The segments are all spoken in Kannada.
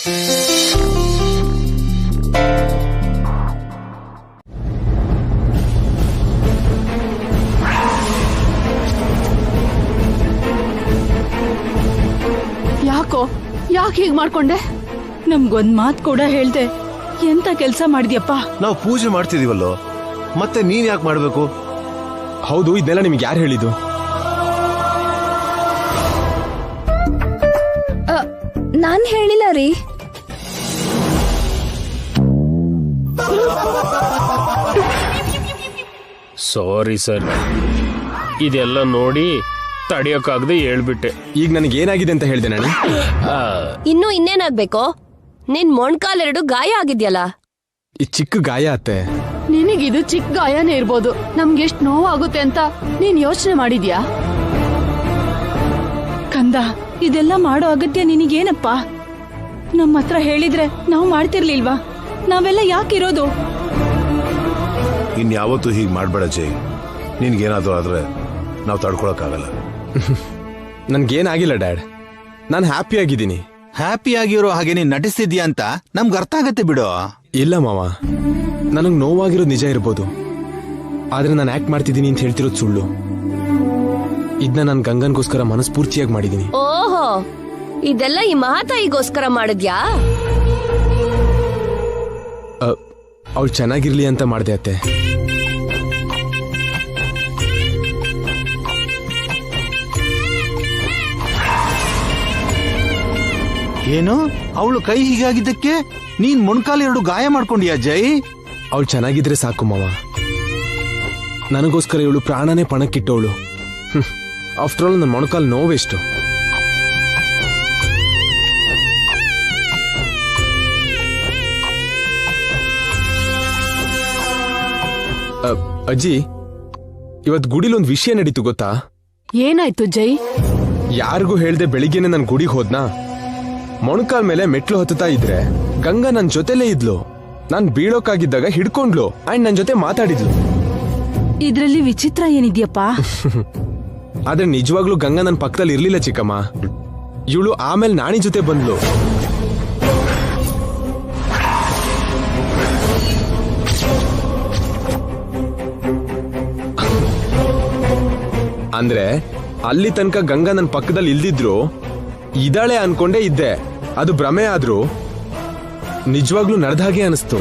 ಯಾಕೆ ಹೀಗ್ ಮಾಡ್ಕೊಂಡೆ? ನಮ್ಗೊಂದ್ ಮಾತ್ ಕೂಡ ಹೇಳ್ದೆ ಎಂತ ಕೆಲ್ಸ ಮಾಡಿದ್ಯಪ್ಪ? ನಾವು ಪೂಜೆ ಮಾಡ್ತಿದೀವಲ್ಲೋ, ಮತ್ತೆ ನೀನ್ ಯಾಕೆ ಮಾಡ್ಬೇಕು? ಹೌದು, ಇದೆಲ್ಲ ನಿಮ್ಗೆ ಯಾರು ಹೇಳಿದ್ದು? ನಾನ್ ಹೇಳಿಲ್ಲ ರೀ. ಸಾರಿ ಸರ್, ಇದೆಲ್ಲ ನೋಡಿ ತಡಿಯೋಕ್ಕಾಗದೆ ಹೇಳ್ಬಿಟ್ಟೆ. ಈಗ ನನಗೆ ಏನಾಗಿದೆ ಅಂತ ಹೇಳ್ದೆ ನಾನು. ಇನ್ನು ಇನ್ನೇನಾಗ್ಬೇಕು? ನಿನ್ ಮೊಣ್ಕಾಲೆರಡು ಗಾಯ ಆಗಿದ್ಯಲ್ಲ. ಈ ಚಿಕ್ಕ ಗಾಯ ಅತ್ತೆ. ನಿನಗಿದು ಚಿಕ್ಕ ಗಾಯನೇ ಇರ್ಬೋದು, ನಮ್ಗೆ ಎಷ್ಟ್ ನೋವಾಗುತ್ತೆ ಅಂತ ನೀನ್ ಯೋಚನೆ ಮಾಡಿದ್ಯಾ? ಕಂದ, ಇದೆಲ್ಲ ಮಾಡೋ ಅಗತ್ಯ ನಿನಗೇನಪ್ಪ? ನಮ್ಮ ಹತ್ರ ಹೇಳಿದ್ರೆ ನಾವು ಮಾಡ್ತಿರ್ಲಿಲ್ವಾ? ನಾವೆಲ್ಲ ಯಾಕಿರೋದು? ಇನ್ಯಾವತ್ತೂ ಹೀಗೆ ಮಾಡ್ಬೇಡ ಜೈ. ನಿನ್ಗೇನಾದ್ರೂ ಆದ್ರೆ ನಾವು ತಡ್ಕೊಳಕ್ಕಾಗಲ್ಲ. ನನ್ಗೇನಾಗಿಲ್ಲ ಡ್ಯಾಡ್, ನಾನು ಹ್ಯಾಪಿ ಆಗಿದ್ದೀನಿ. ಹ್ಯಾಪಿ ಆಗಿರೋ ಹಾಗೆ ನೀನ್ ನಟಿಸ್ತಿದ್ಯಾ ಅಂತ ನಮ್ಗೆ ಅರ್ಥ ಆಗತ್ತೆ ಬಿಡು. ಇಲ್ಲ ಮಾವ, ನನಗ್ ನೋವಾಗಿರೋದು ನಿಜ ಇರ್ಬೋದು, ಆದ್ರೆ ನಾನು ಆಕ್ಟ್ ಮಾಡ್ತಿದ್ದೀನಿ ಅಂತ ಹೇಳ್ತಿರೋದು ಸುಳ್ಳು. ಇದನ್ನ ನಾನು ಗಂಗನ್ಗೋಸ್ಕರ ಮನಸ್ಫೂರ್ತಿಯಾಗಿ ಮಾಡಿದೀನಿ. ಓಹೋ, ಇದೆಲ್ಲ ಈ ಮಹಾತಾಯಿಗೋಸ್ಕರ ಮಾಡಿದ್ಯಾ? ಅವಳು ಚೆನ್ನಾಗಿರ್ಲಿ ಅಂತ ಮಾಡ್ದೆ ಅತ್ತೆ. ಏನು, ಅವಳು ಕೈ ಹೀಗಾಗಿದ್ದಕ್ಕೆ ನೀನ್ ಮೊಣ್ಕಾಲೆರಡು ಗಾಯ ಮಾಡ್ಕೊಂಡಿಯಾ ಜೈ? ಅವಳು ಚೆನ್ನಾಗಿದ್ರೆ ಸಾಕು ಮಾವ. ನನಗೋಸ್ಕರ ಇವಳು ಪ್ರಾಣನೇ ಪಣಕ್ಕಿಟ್ಟವಳು. ಆಫ್ಟರ್ ಆಲ್ ನನ್ನ ಮೊಣಕಾಲು ನೋವೆಷ್ಟು. ಅಜ್ಜಿ, ಇವತ್ ಗುಡಿಲೊಂದು ವಿಷಯ ನಡೀತು ಗೊತ್ತಾ? ಏನಾಯ್ತು ಜೈ? ಯಾರಿಗೂ ಹೇಳ್ದೆ ಬೆಳಿಗ್ಗೆನೆ ನನ್ ಗುಡಿಗೆ ಹೋದ್ನಾ. ಮೊಣಕಾಲ್ ಮೇಲೆ ಮೆಟ್ಲು ಹತ್ತುತ್ತಾ ಇದ್ರೆ ಗಂಗಾ ನನ್ ಜೊತೆಲೇ ಇದ್ಲು. ನಾನ್ ಬೀಳೋಕಾಗಿದ್ದಾಗ ಹಿಡ್ಕೊಂಡ್ಲು ಅಂಡ್ ನನ್ ಜೊತೆ ಮಾತಾಡಿದ್ಲು. ಇದ್ರಲ್ಲಿ ವಿಚಿತ್ರ ಏನಿದ್ಯಪ್ಪ? ಆದ್ರೆ ನಿಜವಾಗ್ಲೂ ಗಂಗಾ ನನ್ ಪಕ್ಕದಲ್ಲಿ ಇರ್ಲಿಲ್ಲ ಚಿಕ್ಕಮ್ಮ. ಇವಳು ಆಮೇಲೆ ನಾಣಿ ಜೊತೆ ಬಂದ್ಲು. ಅಂದ್ರೆ ಅಲ್ಲಿ ತನಕ ಗಂಗಾ ನನ್ ಪಕ್ಕದಲ್ಲಿ ಇಲ್ದಿದ್ರು ಇದಾಳೆ ಅನ್ಕೊಂಡೇ ಇದ್ದೆ. ಅದು ಭ್ರಮೆ ಆದ್ರೂ ನಿಜವಾಗ್ಲೂ ನಡೆದ ಹಾಗೆ ಅನಿಸ್ತು.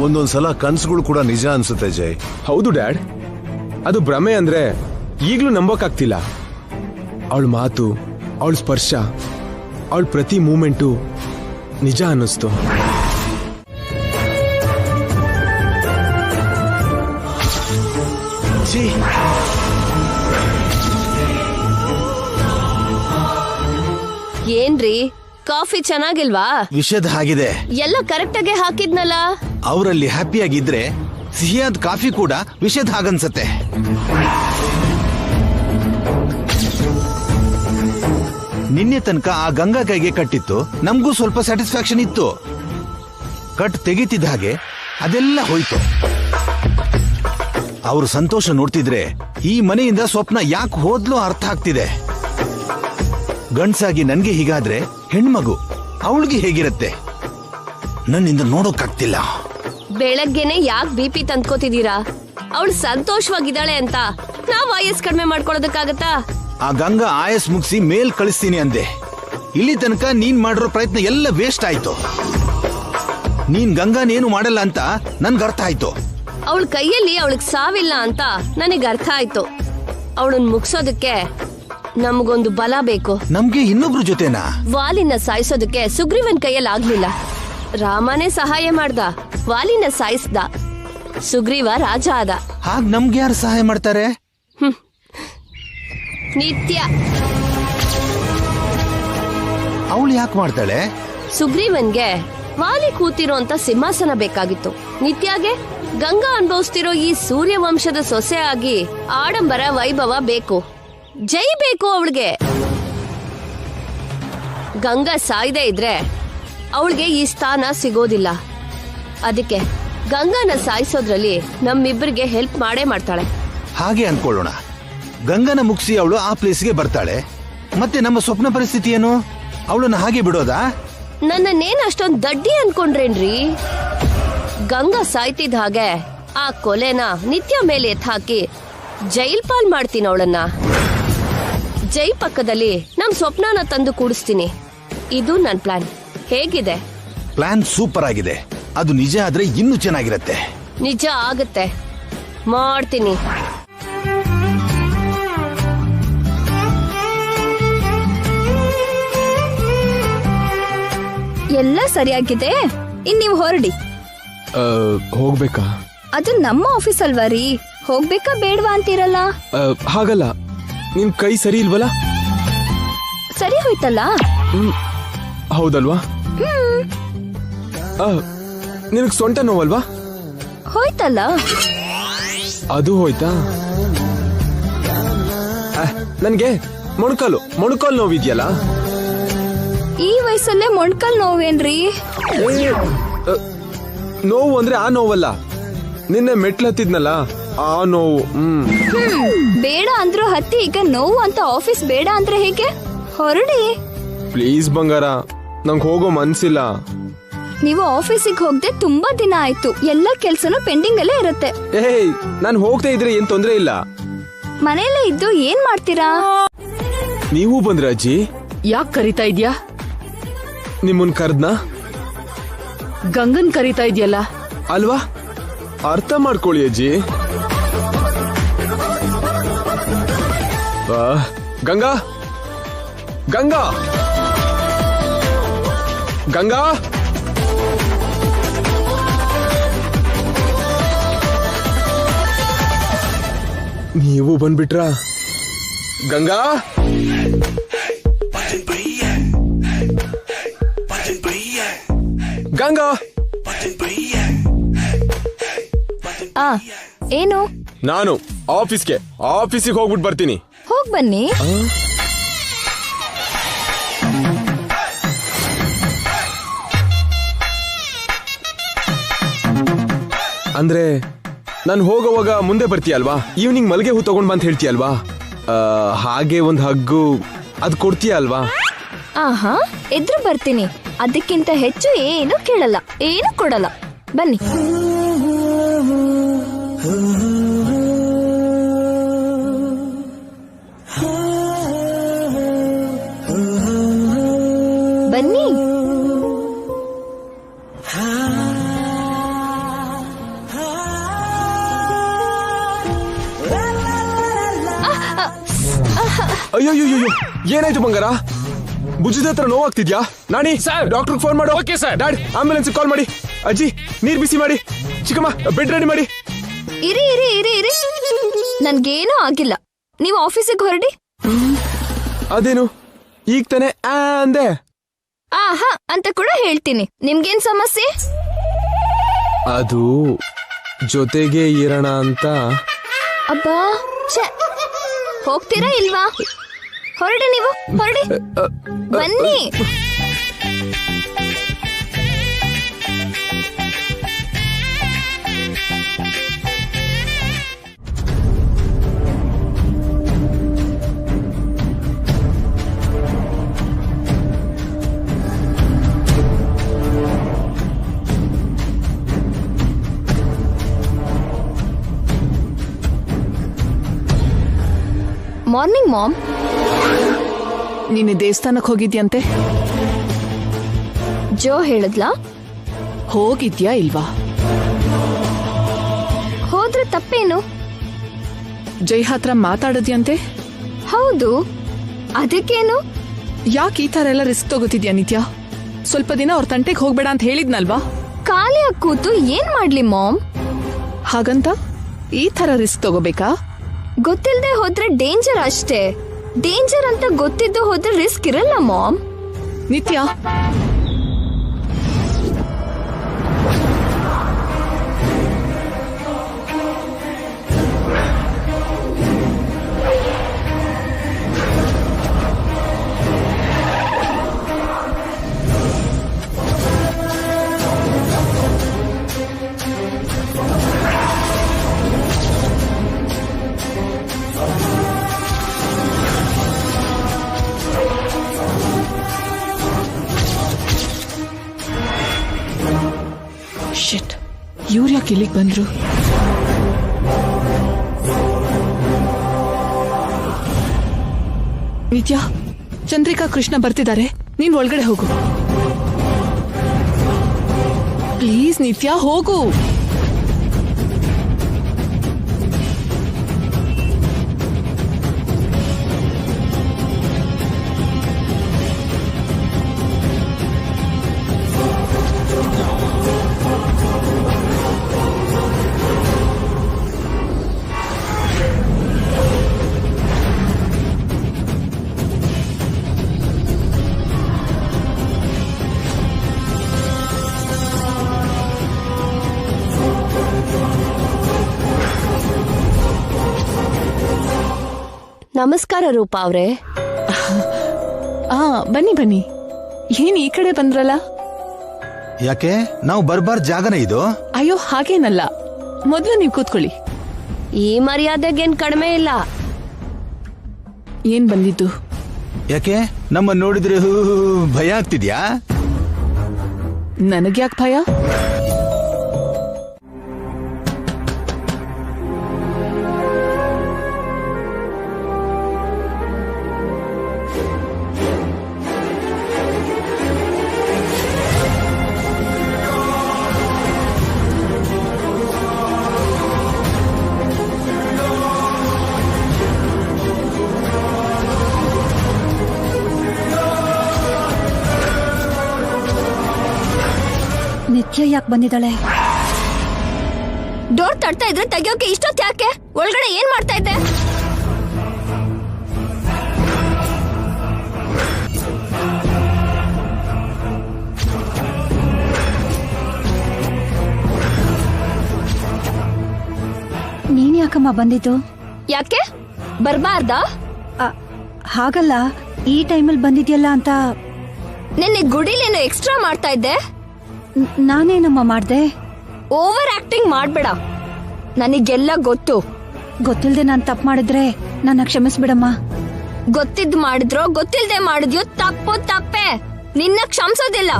ಒಂದೊಂದ್ಸಲ ಕನ್ಸುಗಳು ಕೂಡ ನಿಜ ಅನ್ಸುತ್ತೆ ಜೈ. ಹೌದು ಡ್ಯಾಡ್, ಅದು ಭ್ರಮೆ ಅಂದ್ರೆ ಈಗ್ಲೂ ನಂಬೋಕಾಗ್ತಿಲ್ಲ. ಅವಳ ಮಾತು, ಅವಳ ಸ್ಪರ್ಶ, ಅವಳ ಪ್ರತಿ ಮೂಮೆಂಟು ನಿಜ ಅನ್ನಿಸ್ತು. ಏನ್ರಿ, ಕಾಫಿ ಚೆನ್ನಾಗಿಲ್ವಾ? ವಿಷದ ಹಾಗಿದೆ. ಎಲ್ಲ ಕರೆಕ್ಟ್ ಆಗಿ ಹಾಕಿದ್ನಲ್ಲ. ಅವರಲ್ಲಿ ಹ್ಯಾಪಿ ಆಗಿದ್ರೆ ಸಿಹಿಯಾದ ಕಾಫಿ ಕೂಡ ವಿಷದ ಹಾಗನ್ಸತ್ತೆ. ನಿನ್ನೆ ತನಕ ಆ ಗಂಗಾ ಕೈಗೆ ಕಟ್ಟಿತ್ತು, ನಮಗೂ ಸ್ವಲ್ಪ ಸ್ಯಾಟಿಸ್ಫ್ಯಾಕ್ಷನ್ ಇತ್ತು. ಕಟ್ ತೆಗಿತಿದ್ದ ಹಾಗೆ ಅದೆಲ್ಲ ಹೋಯ್ತು. ಅವರು ಸಂತೋಷ ನೋಡ್ತಿದ್ರೆ ಈ ಮನೆಯಿಂದ ಸ್ವಪ್ನ ಯಾಕೆ ಹೋದ್ಲೋ ಅರ್ಥ ಆಗ್ತಿದೆ. ಗಂಡ್ಸಾಗಿ ನನ್ಗೆ ಹೀಗಾದ್ರೆ ಹೆಣ್ಮಗು ಅವಳಿಗೆ ಹೇಗಿರತ್ತೆ? ನನ್ನಿಂದ ನೋಡೋಕ್ಕಾಗ್ತಿಲ್ಲ. ಬೆಳಗ್ಗೆನೆ ಯಾಕೆ ಬಿಪಿ ತಂದ್ಕೋತಿದ್ದೀರಾ? ಅವಳು ಸಂತೋಷವಾಗಿದ್ದಾಳೆ ಅಂತ ನಾವ್ ಆಯಸ್ ಕಡಿಮೆ ಮಾಡ್ಕೊಳ್ಳೋದಕ್ಕಾಗತ್ತಾ? ಆ ಗಂಗಾ ಆಯಸ್ ಮುಗಿಸಿ ಮೇಲ್ ಕಳಿಸ್ತೀನಿ ಅಂದೆ. ಇಲ್ಲಿ ತನಕ ನೀನ್ ಮಾಡಿರೋ ಪ್ರಯತ್ನ ಎಲ್ಲ ವೇಸ್ಟ್ ಆಯ್ತು. ನೀನ್ ಗಂಗಾನೇನು ಮಾಡಲ್ಲ ಅಂತ ನನ್ಗೆ ಅರ್ಥ ಆಯ್ತು. ಅವಳ ಕೈಯಲ್ಲಿ ಅವಳಿಗೆ ಸಾವಿಲ್ಲ ಅಂತ ನನಗೆ ಅರ್ಥ ಆಯ್ತು. ಅವಳನ್ನ ಮುಗಿಸೋದಕ್ಕೆ ನಮಗೊಂದು ಬಲ ಬೇಕು. ನಮ್ಗೆ ಇನ್ನೊಬ್ರು ಜೊತೆನಾ? ವಾಲಿನ ಸಾಯಿಸೋದಕ್ಕೆ ಸುಗ್ರೀವನ್ ಕೈಯಲ್ಲಿ ಆಗ್ಲಿಲ್ಲ. ರಾಮನೇ ಸಹಾಯ ಮಾಡ್ದ, ವಾಲಿನ ಸಾಯಿಸ್ದ. ಸುಗ್ರೀವ ರಾಜ ಆದ. ಹಾಗ್ ನಮ್ಗೆ ಯಾರು ಸಹಾಯ ಮಾಡ್ತಾರೆ? ನಿತ್ಯ. ಅವಳು ಯಾಕೆ ಮಾಡ್ತಾಳೆ? ಸುಗ್ರೀವನ್ಗೆ ವಾಲಿ ಕೂತಿರೋಂತ ಸಿಂಹಾಸನ ಬೇಕಾಗಿತ್ತು. ನಿತ್ಯಾಗೆ ಗಂಗಾ ಅನುಭವಿಸ್ತಿರೋ ಈ ಸೂರ್ಯ ವಂಶದ ಸೊಸೆ ಆಗಿ ಆಡಂಬರ ವೈಭವ ಬೇಕು. ಜೈ ಬೇಕು ಅವಳಿಗೆ. ಗಂಗಾ ಸಾಯ್ದೇ ಇದ್ರೆ ಅವಳಿಗೆ ಈ ಸ್ಥಾನ ಸಿಗೋದಿಲ್ಲ. ಅದಕ್ಕೆ ಗಂಗಾನ ಸಾಯಿಸೋದ್ರಲ್ಲಿ ನಮ್ಮಿಬ್ಬರಿಗೆ ಹೆಲ್ಪ್ ಮಾಡೇ ಮಾಡ್ತಾಳೆ. ಹಾಗೆ ಅನ್ಕೊಳ್ಳೋಣ. ಗಂಗನ ಮುಗಿಸಿ ಅವಳು ಆ ಪ್ಲೇಸ್ಗೆ ಬರ್ತಾಳೆ. ಮತ್ತೆ ನಮ್ಮ ಸ್ವಪ್ನ ಪರಿಸ್ಥಿತಿ ಏನು? ಅವಳನ್ನ ಹಾಗೆ ಬಿಡೋದಾ? ನನ್ನನ್ನೇನ್ ಅಷ್ಟೊಂದ್ ದಡ್ಡಿ ಅನ್ಕೊಂಡ್ರೇನ್ರಿ? ಗಂಗಾ ಸಾಯ್ತಿದ್ ಹಾಗೆ ಆ ಕೊಲೆನ ನಿತ್ಯ ಮೇಲೆ ಎತ್ತಾಕಿ ಜೈಲ್ ಪಾಲ್ ಮಾಡ್ತೀನಿ ಅವಳನ್ನ. ಜೈ ಪಕ್ಕದಲ್ಲಿ ನಮ್ ಸ್ವಪ್ನನ ತಂದು ಕೂಡಿಸ್ತೀನಿ. ಇದು ನನ್ ಪ್ಲಾನ್. ಹೇಗಿದೆ? ಪ್ಲಾನ್ ಸೂಪರ್ ಆಗಿದೆ. ಅದು ನಿಜ ಆದ್ರೆ ಇನ್ನೂ ಚೆನ್ನಾಗಿರತ್ತೆ. ನಿಜ ಆಗತ್ತೆ, ಮಾಡ್ತೀನಿ. ಎಲ್ಲ ಸರಿಯಾಗಿದೆ. ಇನ್ ನೀವು ಹೊರಡಿ. ಹೋಗ್ಬೇಕಾ? ಅದು ನಮ್ಮ ಆಫೀಸ್ ಅಲ್ವಾ ರೀ, ಹೋಗ್ಬೇಕಾ ಬೇಡವಾ ಅಂತೀರಲ್ಲ? ಹಾಗಲ್ಲ, ನಿನ್ ಕೈ ಸರಿ ಇಲ್ವಲ್ಲ? ಸರಿ ಹೋಯ್ತಲ್ಲ. ಹೌದಲ್ವಾ? ನಿನಗ್ ಸೊಂಟ ನೋವಲ್ವಾ? ಹೋಯ್ತಲ್ಲ. ಅದು ಹೋಯ್ತಾ? ನನ್ಗೆ ಮೊಣಕಾಲು ನೋವಿದ್ಯಲ್ಲ. ಈ ವಯಸ್ಸಲ್ಲೇ ಮೊಣ್ಕಲ್ ನೋವೇನ್ರಿ? ನೋವು ಅಂದ್ರೆ ಆ ನೋವಲ್ಲ, ನಿನ್ನೆ ಮೆಟ್ಲು ಹತ್ತಿದ್ನಲ್ಲ ಆ ನೋವು. ಬೇಡ ಅಂದ್ರೂ ಹತ್ತಿ, ಈಗ ನೋವು ಅಂತ ಆಫೀಸ್ ಬೇಡ ಅಂದ್ರೆ ಹೇಗೆ? ಹೊರಡಿ ಪ್ಲೀಸ್ ಬಂಗಾರ, ನಂಗೆ ಹೋಗೋ ಮನ್ಸಿಲ್ಲ. ನೀವು ಆಫೀಸಿಗೆ ಹೋಗದೆ ತುಂಬಾ ದಿನ ಆಯ್ತು. ಎಲ್ಲ ಕೆಲ್ಸನೂ ಪೆಂಡಿಂಗ್ ಅಲ್ಲೇ ಇರುತ್ತೆ. ನಾನು ಹೋಗ್ತಾ ಇದ್ರೆ ಏನ್ ತೊಂದ್ರೆ ಇಲ್ಲ. ಮನೆಯಲ್ಲೇ ಇದ್ದು ಏನ್ ಮಾಡ್ತೀರಾ? ನೀವು ಬಂದ್ರ ಅಜ್ಜಿ? ಯಾಕ್ ಕರಿತಾ ಇದ್ಯಾ? ನಿಮ್ಮನ್ ಕರ್ದ್ನ? ಗಂಗನ್ ಕರಿತಾ ಇದ್ಯಲ್ಲ. ಅಲ್ವಾ? ಅರ್ಥ ಮಾಡ್ಕೊಳ್ಳಿ ಅಜ್ಜಿ. ಗಂಗಾ ಗಂಗಾ ಗಂಗಾ ನೀವು ಬಂದ್ಬಿಟ್ರಾ? ಗಂಗಾ ಗಂಗಾ ಏನು? ನಾನು ಆಫೀಸಿಗೆ ಹೋಗ್ಬಿಟ್ಟು ಬರ್ತೀನಿ. ಹೋಗ್ ಬನ್ನಿ. ಅಂದ್ರೆ ನಾನು ಹೋಗೋವಾಗ ಮುಂದೆ ಬರ್ತೀಯಲ್ವಾ? ಈವ್ನಿಂಗ್ ಮಲ್ಗೆ ಹೂ ತಗೊಂಡ್ ಬಂತ ಹೇಳ್ತೀಯಲ್ವಾ? ಹಾಗೆ ಒಂದ್ ಹಗ್ಗು ಅದ್ ಕೊಡ್ತೀಯ ಅಲ್ವಾ? ಆಹಾ, ಎದ್ರು ಬರ್ತೀನಿ. ಅದಕ್ಕಿಂತ ಹೆಚ್ಚು ಏನು ಕೇಳಲ್ಲ, ಏನು ಕೊಡಲ್ಲ. ಬನ್ನಿ. ಬನ್ನಿ. ಅಯ್ಯೋ ಏನಾಯ್ತು ಬಂಗಾರ? ಭುಜದ ಹತ್ರ ನೋವಾಗ್ತಿದ್ಯಾ? ನಾನಿ ಡಾಕ್ಟರ್ ಫೋನ್ ಮಾಡು. Okay sir. ಡ್ಯಾಡ್ ಆಂಬ್ಯುಲೆನ್ಸ್ ಕಾಲ್ ಮಾಡಿ. ಅಜ್ಜಿ ನೀರ್ ಬಿಸಿ ಮಾಡಿ. ಚಿಕ್ಕಮ್ಮ ಬೆಡ್ ರೆಡಿ ಮಾಡಿ. ಇರಿ ಇರಿ ಇರಿ ಇರಿ, ನನ್ಗೇನೂ ಆಗಿಲ್ಲ. ನೀವು ಆಫೀಸಿಗೆ ಹೊರಡಿ. ಅದೇನು ಈಗ ತಾನೆ ಅಂದೆ? ಆಹಾ ಅಂತ ಕೂಡ ಹೇಳ್ತೀನಿ. ನಿಮ್ಗೇನ್ ಸಮಸ್ಯೆ? ಅದು ಜೊತೆಗೆ ಇರೋಣ ಅಂತ. ಅಬ್ಬಾ, ಹೋಗ್ತೀರಾ ಇಲ್ವಾ? ಹೊರಡಿ, ನೀವು ಹೊರಡಿ. ಬನ್ನಿ. Morning ma'am. ನೀನು ದೇವಸ್ಥಾನಕ್ಕೆ ಹೋಗಿದ್ಯಂತೆ? ಜೋ ಹೇಳಿದ್ಲಾ? ಹೋಗಿದ್ಯಾ ಇಲ್ವಾ? ಹೋದ್ರೆ ತಪ್ಪೇನು? ಜೈ ಹತ್ರ ಮಾತಾಡೋದ್ಯಂತೆ? ಹೌದು, ಅದಕ್ಕೇನು? ಯಾಕೆ ಈ ತರ ಎಲ್ಲ ರಿಸ್ಕ್ ತಗೋತಿದ್ಯಾ ನಿತ್ಯ? ಸ್ವಲ್ಪ ದಿನ ಅವ್ರ ತಂಟೆಗೆ ಹೋಗ್ಬೇಡ ಅಂತ ಹೇಳಿದ್ನಲ್ವಾ? ಖಾಲಿಯಾಗಿ ಕೂತು ಏನ್ ಮಾಡ್ಲಿ ಮಾಮ್? ಹಾಗಂತ ಈ ತರ ರಿಸ್ಕ್ ತಗೋಬೇಕಾ? ಗೊತ್ತಿಲ್ಲದೆ ಹೋದ್ರೆ ಡೇಂಜರ್ ಅಷ್ಟೇ. ಡೇಂಜರ್ ಅಂತ ಗೊತ್ತಿದ್ದು ಹೋದ್ರೆ ರಿಸ್ಕ್ ಇರಲ್ಲ ಮಾಮ್. ನಿತ್ಯ, ಇವ್ರು ಯಾಕೆ ಇಲ್ಲಿಗೆ ಬಂದ್ರು? ನಿತ್ಯ, ಚಂದ್ರಿಕಾ, ಕೃಷ್ಣ ಬರ್ತಿದ್ದಾರೆ. ನೀನ್ ಒಳಗಡೆ ಹೋಗು ಪ್ಲೀಸ್. ನಿತ್ಯ, ಹೋಗು. ನಮಸ್ಕಾರ ರೂಪಾ ಅವ್ರೆ. ಬನ್ನಿ ಬನ್ನಿ. ಏನ್ ಈ ಕಡೆ ಬಂದ್ರಲ್ಲ? ಯಾಕೆ ನಾವು ಬರ್ಬಾರ್ ಜಾಗನ ಇದು? ಅಯ್ಯೋ, ಹಾಗೇನಲ್ಲ. ಮೊದ್ಲು ನೀವು ಕೂತ್ಕೊಳ್ಳಿ. ಈ ಮರ್ಯಾದೆಗೇನ್ ಕಡಿಮೆ ಇಲ್ಲ. ಏನ್ ಬಂದಿದ್ದು? ಯಾಕೆ ನಮ್ಮ ನೋಡಿದ್ರೆ ಭಯ ಆಗ್ತಿದ್ಯಾ? ನನಗ್ಯಾಕ್ ಭಯ? ನಿತ್ಯ ಯಾಕೆ ಬಂದಿದ್ದಾಳೆ? ಡೋರ್ ತಡ್ತಾ ಇದ್ರೆ ತೆಗಿಯೋಕೆ ಇಷ್ಟೊತ್ತು ಯಾಕೆ? ಒಳಗಡೆ ಏನ್ ಮಾಡ್ತಾ ಇದ್ದೆ? ನೀನ್ ಯಾಕಮ್ಮ ಬಂದಿದ್ದು? ಯಾಕೆ ಬರ್ಬಾರ್ದಾ? ಹಾಗಲ್ಲ, ಈ ಟೈಮಲ್ಲಿ ಬಂದಿದ್ಯಲ್ಲ ಅಂತ. ನಿನ್ನೆ ಗುಡಿಲೇನೋ ಎಕ್ಸ್ಟ್ರಾ ಮಾಡ್ತಾ ಇದ್ದೆ. ನಾನೇನಮ್ಮ ಮಾಡ್ದೆ? ಓವರ್ ಆಕ್ಟಿಂಗ್ ಮಾಡ್ಬೇಡ. ನನಗೆಲ್ಲ ಗೊತ್ತು. ಗೊತ್ತಿಲ್ದೆ ನಾನ್ ತಪ್ಪು ಮಾಡಿದ್ರೆ ನನ್ನ ಕ್ಷಮಿಸ್ಬಿಡಮ್ಮ. ಗೊತ್ತಿದ್ ಮಾಡಿದ್ರೋ ಗೊತ್ತಿಲ್ದೆ ಮಾಡಿದ್ಯೋ ತಪ್ಪು ತಪ್ಪೆ. ನಿನ್ನ ಕ್ಷಮಿಸೋದಿಲ್ಲ.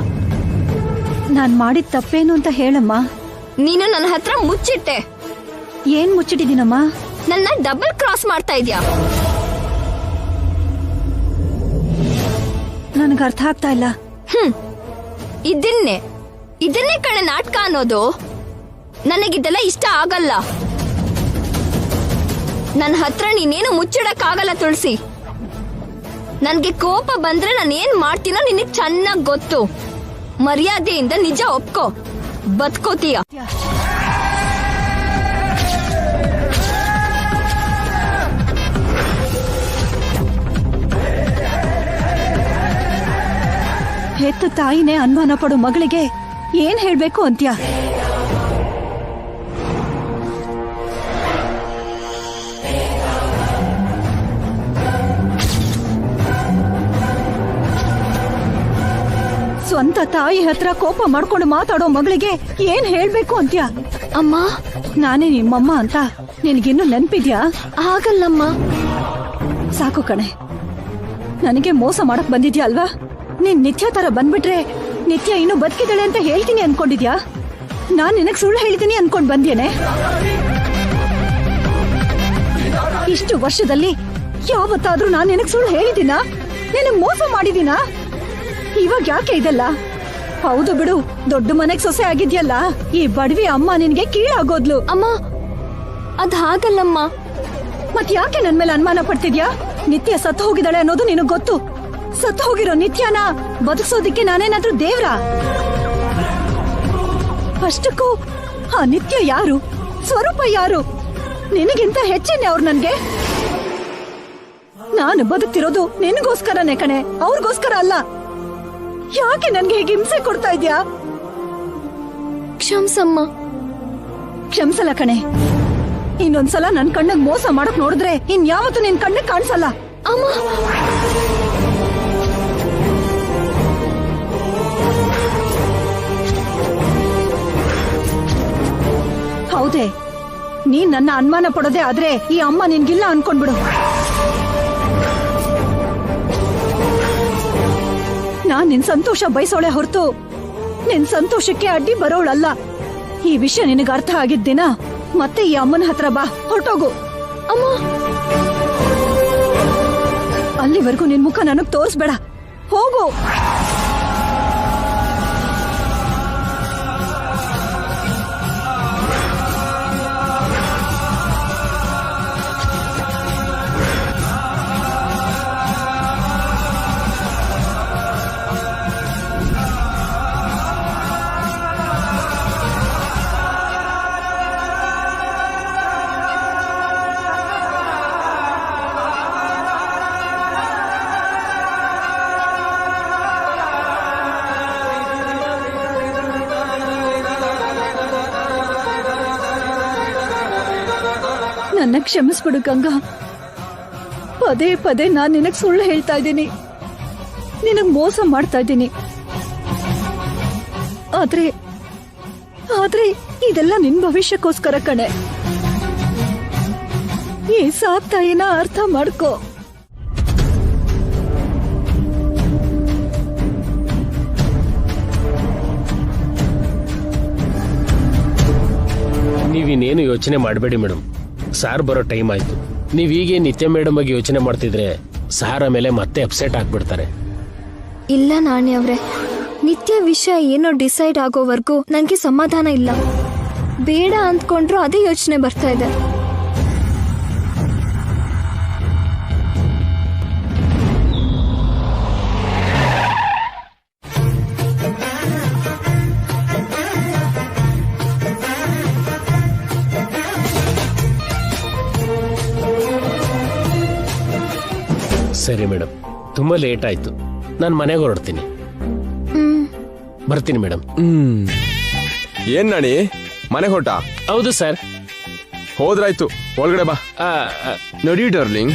ನಾನ್ ಮಾಡಿದ ತಪ್ಪೇನು ಅಂತ ಹೇಳಮ್ಮ. ನೀನು ನನ್ನ ಹತ್ರ ಮುಚ್ಚಿಟ್ಟೆ. ಏನ್ ಮುಚ್ಚಿಟ್ಟಿದ್ದೀನಮ್ಮ? ನನ್ನ ಡಬಲ್ ಕ್ರಾಸ್ ಮಾಡ್ತಾ ಇದ್ಯಾ? ನನಗೆ ಅರ್ಥ ಆಗ್ತಾ ಇಲ್ಲ. ಇದನ್ನೇ ಕಡೆ ನಾಟಕ ಅನ್ನೋದು. ನನಗಿದೆಲ್ಲ ಇಷ್ಟ ಆಗಲ್ಲ. ನನ್ನ ಹತ್ರ ನೀನೇನು ಮುಚ್ಚಿಡಕ್ ಆಗಲ್ಲ ತುಳಸಿ. ನನ್ಗೆ ಕೋಪ ಬಂದ್ರೆ ನಾನು ಏನ್ ಮಾಡ್ತೀನೋ ನಿನಗ್ ಚೆನ್ನಾಗ್ ಗೊತ್ತು. ಮರ್ಯಾದೆಯಿಂದ ನಿಜ ಒಪ್ಕೋ, ಬದುಕೋತೀಯ. ಹೆತ್ತ ತಾಯಿನೇ ಅನುಮಾನ ಪಡೋ ಮಗಳಿಗೆ ಏನ್ ಹೇಳ್ಬೇಕು ಅಂತ್ಯ? ಸ್ವಂತ ತಾಯಿ ಹತ್ರ ಕೋಪ ಮಾಡ್ಕೊಂಡು ಮಾತಾಡೋ ಮಗಳಿಗೆ ಏನ್ ಹೇಳ್ಬೇಕು ಅಂತ್ಯ? ಅಮ್ಮ, ನಾನೇ ನಿಮ್ಮಮ್ಮ ಅಂತ ನಿನಗಿನ್ನೂ ನೆನ್ಪಿದ್ಯಾ? ಆಗಲ್ಲಮ್ಮ. ಸಾಕು ಕಣೆ, ನನಗೆ ಮೋಸ ಮಾಡಕ್ ಬಂದಿದ್ಯಾ ಅಲ್ವಾ? ನೀನ್ ನಿತ್ಯ ತರ ಬಂದ್ಬಿಟ್ರೆ ನಿತ್ಯ ಇನ್ನು ಬದುಕಿದಾಳೆ ಅಂತ ಹೇಳ್ತೀನಿ ಅನ್ಕೊಂಡಿದ್ಯಾ? ನಾನ್ ನಿನಗ್ ಸುಳ್ಳು ಹೇಳ್ತೀನಿ ಅನ್ಕೊಂಡ್ ಬಂದ್ಯೇನೆ? ಇಷ್ಟು ವರ್ಷದಲ್ಲಿ ಯಾವತ್ತಾದ್ರೂ ನಾನ್ ನಿನಗ್ ಸುಳ್ಳು ಹೇಳಿದ್ದೀನಾ? ನಿನಗ್ ಮೋಸ ಮಾಡಿದೀನಾ? ಇವಾಗ ಯಾಕೆ ಇದೆಲ್ಲ? ಹೌದು ಬಿಡು, ದೊಡ್ಡ ಮನೆಗ್ ಸೊಸೆ ಆಗಿದ್ಯಲ್ಲ, ಈ ಬಡವಿ ಅಮ್ಮ ನಿನ್ಗೆ ಕೀಳಾಗೋದ್ಲು. ಅಮ್ಮ, ಅದ್ ಹಾಗಲ್ಲಮ್ಮ. ಮತ್ ಯಾಕೆ ನನ್ ಮೇಲೆ ಅನುಮಾನ ಪಡ್ತಿದ್ಯಾ? ನಿತ್ಯ ಸತ್ತು ಹೋಗಿದ್ದಾಳೆ ಅನ್ನೋದು ನಿನಗ್ ಗೊತ್ತು. ಸತ್ತು ಹೋಗಿರೋ ನಿತ್ಯನ ಬದುಕಿಸೋದಿಕ್ಕೆ ನಾನೇನಾದ್ರೂ ದೇವ್ರ? ಅಷ್ಟಕ್ಕೂ ಆ ನಿತ್ಯ ಯಾರು? ಸ್ವರೂಪ ಯಾರು? ನಿನಗಿಂತ ಹೆಚ್ಚೇನೆ ಅವ್ರು ನನ್ಗೆ. ನಾನು ಬದುಕ್ತಿರೋದು ನಿನಗೋಸ್ಕರನೇ ಕಣೆ, ಅವ್ರಿಗೋಸ್ಕರ ಅಲ್ಲ. ಯಾಕೆ ನನ್ಗೆ ಹೀಗೆ ಹಿಂಸೆ ಕೊಡ್ತಾ ಇದ್ಯಾ? ಕ್ಷಮ್ಸಮ್ಮ. ಕ್ಷಮ್ಸಲ್ಲ ಕಣೆ. ಇನ್ನೊಂದ್ಸಲ ನನ್ ಕಣ್ಣಗ್ ಮೋಸ ಮಾಡಕ್ ನೋಡಿದ್ರೆ ಇನ್ಯಾವತ್ತೂ ನಿನ್ ಕಣ್ಣಗ್ ಕಾಣಿಸಲ್ಲ. ಅಮ್ಮ, ಹೌದೇ, ನೀನ್ ನನ್ನ ಅನುಮಾನ ಪಡೋದೇ ಆದ್ರೆ ಈ ಅಮ್ಮ ನಿನ್ಗಿಲ್ಲ ಅನ್ಕೊಂಡ್ಬಿಡು. ನಾನ್ ನಿನ್ ಸಂತೋಷ ಬಯಸೋಳೆ ಹೊರತು ನಿನ್ ಸಂತೋಷಕ್ಕೆ ಅಡ್ಡಿ ಬರೋಳಲ್ಲ. ಈ ವಿಷಯ ನಿನಗೆ ಅರ್ಥ ಆಗಿದ್ದಿನ ಮತ್ತೆ ಈ ಅಮ್ಮನ ಹತ್ರ ಬಾ, ಹೊರಟೋಗು. ಅಮ್ಮ, ಅಲ್ಲಿವರೆಗೂ ನಿನ್ ಮುಖ ನನಗ್ ತೋರಿಸ್ಬೇಡ, ಹೋಗು. ನನ್ನ ಕ್ಷಮಿಸ್ಬಿಡು ಗಂಗಾ. ಪದೇ ಪದೇ ನಾನ್ ನಿನಗ್ ಸುಳ್ಳು ಹೇಳ್ತಾ ಇದ್ದೀನಿ, ನಿನಗ್ ಮೋಸ ಮಾಡ್ತಾ ಇದ್ದೀನಿ. ಆದ್ರೆ ಆದ್ರೆ ಇದೆಲ್ಲ ನಿನ್ ಭವಿಷ್ಯಕ್ಕೋಸ್ಕರ ಕಣೆ. ಈ ಸಾತ್ತಾಯಿನ ಅರ್ಥ ಮಾಡ್ಕೋ. ನೀವಿನ್ನೇನು ಯೋಚನೆ ಮಾಡಬೇಡಿ ಮೇಡಮ್. ಸಾರ್ ಬರೋ ಟೈಮ್ ಆಯ್ತು. ನೀವೀಗೆ ನಿತ್ಯ ಮೇಡಮ್ ಬಗ್ಗೆ ಯೋಚನೆ ಮಾಡ್ತಿದ್ರೆ ಸಾರ್ ಆಮೇಲೆ ಮತ್ತೆ ಅಪ್ಸೆಟ್ ಆಗ್ಬಿಡ್ತಾರೆ. ಇಲ್ಲ ನಾಣಿ ಅವ್ರೆ, ನಿತ್ಯ ವಿಷಯ ಏನೋ ಡಿಸೈಡ್ ಆಗೋವರೆಗೂ ನನಗೆ ಸಮಾಧಾನ ಇಲ್ಲ. ಬೇಡ ಅಂದ್ಕೊಂಡ್ರು ಅದೇ ಯೋಚನೆ ಬರ್ತಾ ಇದೆ. ಸರಿ ಮೇಡಮ್, ತುಂಬಾ ಲೇಟ್ ಆಯ್ತು. ನಾನು ಮನೆಗೆ ಹೊರಡ್ತೀನಿ. ಬರ್ತೀನಿ ಮೇಡಮ್. ಏನ್ ನಾಣಿ ಮನೆಗೆ ಹೊರಟ? ಹೌದು ಸರ್. ಹೋದ್ರಾಯ್ತು, ಒಳಗಡೆ ಬಾ. ನಡಿ ಡಾರ್ಲಿಂಗ್.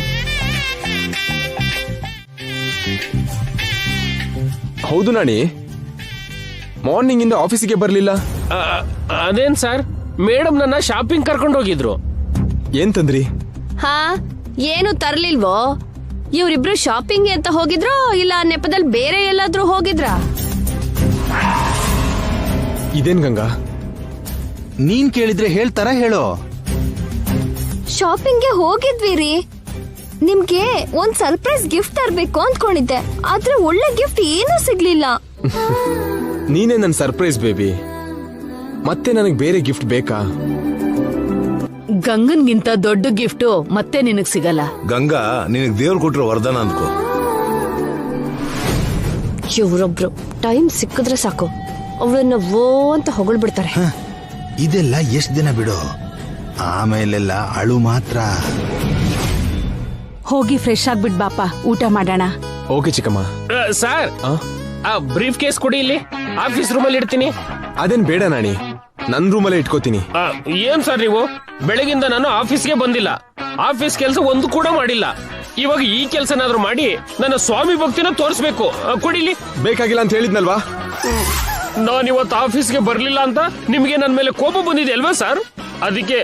ಹೌದು ನಾಣಿ, ಮಾರ್ನಿಂಗ್ ಇಂದ ಆಫೀಸಿಗೆ ಬರ್ಲಿಲ್ಲ. ಅದೇನ್ ಸರ್, ಮೇಡಮ್ ನನ್ನ ಶಾಪಿಂಗ್ ಕರ್ಕೊಂಡು ಹೋಗಿದ್ರು. ಏನ್ ತಂದ್ರಿ? ಹಾ, ಏನು ತರ್ಲಿಲ್ವೋ? ಇವ್ರಿಬ್ರು ಶಾಪಿಂಗ್ ಅಂತ ಹೋಗಿದ್ರೋ ಇಲ್ಲ ನೆಪದಲ್ಲಿ ಬೇರೆ ಎಲ್ಲಾದ್ರೂ ಹೋಗಿದ್ರಾ? ಇದೇನ್ ಗಂಗಾ? ನೀನ್ ಕೇಳಿದ್ರೆ ಹೇಳ್ತಾರ, ಹೇಳೋ. ಶಾಪಿಂಗ್ಗೆ ಹೋಗಿದ್ವಿ ರೀ. ನಿಮ್ಗೆ ಒಂದ್ ಸರ್ಪ್ರೈಸ್ ಗಿಫ್ಟ್ ತರ್ಬೇಕು ಅಂದ್ಕೊಂಡಿದ್ದೆ, ಆದ್ರೆ ಒಳ್ಳೆ ಗಿಫ್ಟ್ ಏನೂ ಸಿಗ್ಲಿಲ್ಲ. ನೀನೇ ನನ್ ಸರ್ಪ್ರೈಸ್ ಬೇಬಿ. ಮತ್ತೆ ನನಗ್ ಬೇರೆ ಗಿಫ್ಟ್ ಬೇಕಾ? ಗಂಗನ್ಗಿಂತ ದೊಡ್ಡ ಗಿಫ್ಟು ಮತ್ತೆ ನಿನಗ್ ಸಿಗಲ್ಲ. ಗಂಗಾ ನಿನಗ್ ದೇವ್ರು ಕೊಟ್ರೆ ವರದಾನ ಅನ್ಕೋ. ಇವ್ರೊಬ್ರು ಟೈಮ್ ಸಿಕ್ಕಿದ್ರೆ ಸಾಕು ಅವಳನ್ನ ವೋ ಅಂತ ಹೊಗಳ್ಬಿಡ್ತಾರೆ. ಇದೆಲ್ಲ ಎಷ್ಟ್ ದಿನ ಬಿಡು, ಆಮೇಲೆಲ್ಲ ಅಳು ಮಾತ್ರ. ಹೋಗಿ ಫ್ರೆಶ್ ಆಗ್ಬಿಟ್ ಬಾಪ, ಊಟ ಮಾಡೋಣ. ಓಕೆ ಚಿಕ್ಕಮ್ಮ. ಸರ್, ಆ ಬ್ರೀಫ್ ಕೇಸ್ ಕೊಡಿ, ಇಲ್ಲಿ ಆಫೀಸ್ ರೂಮಲ್ಲಿ ಇಡ್ತೀನಿ. ಅದೇನ್ ಬೇಡ ನಾಣಿ, ನನ್ ರೂಮಲ್ಲೇ ಇಟ್ಕೋತೀನಿ. ಏನ್ ಸರ್ ನೀವು, ಬೆಳಗಿಂದ ನಾನು ಆಫೀಸ್ಗೆ ಬಂದಿಲ್ಲ, ಆಫೀಸ್ ಕೆಲಸ ಒಂದು ಕೂಡ ಮಾಡಿಲ್ಲ. ಇವಾಗ ಈ ಕೆಲಸನಾದ್ರೂ ಮಾಡಿ ನನ್ನ ಸ್ವಾಮಿ ಭಕ್ತಿನ ತೋರಿಸ್ಬೇಕು. ಕೊಡಿಲಿ. ಬೇಕಾಗಿಲ್ಲ ಅಂತ ಹೇಳಿದ್ನಲ್ವಾ? ನಾನಿವತ್ತು ಆಫೀಸ್ಗೆ ಬರ್ಲಿಲ್ಲ ಅಂತ ನಿಮ್ಗೆ ನನ್ನ ಮೇಲೆ ಕೋಪ ಬಂದಿದೆ ಅಲ್ವಾ ಸರ್? ಅದಕ್ಕೆ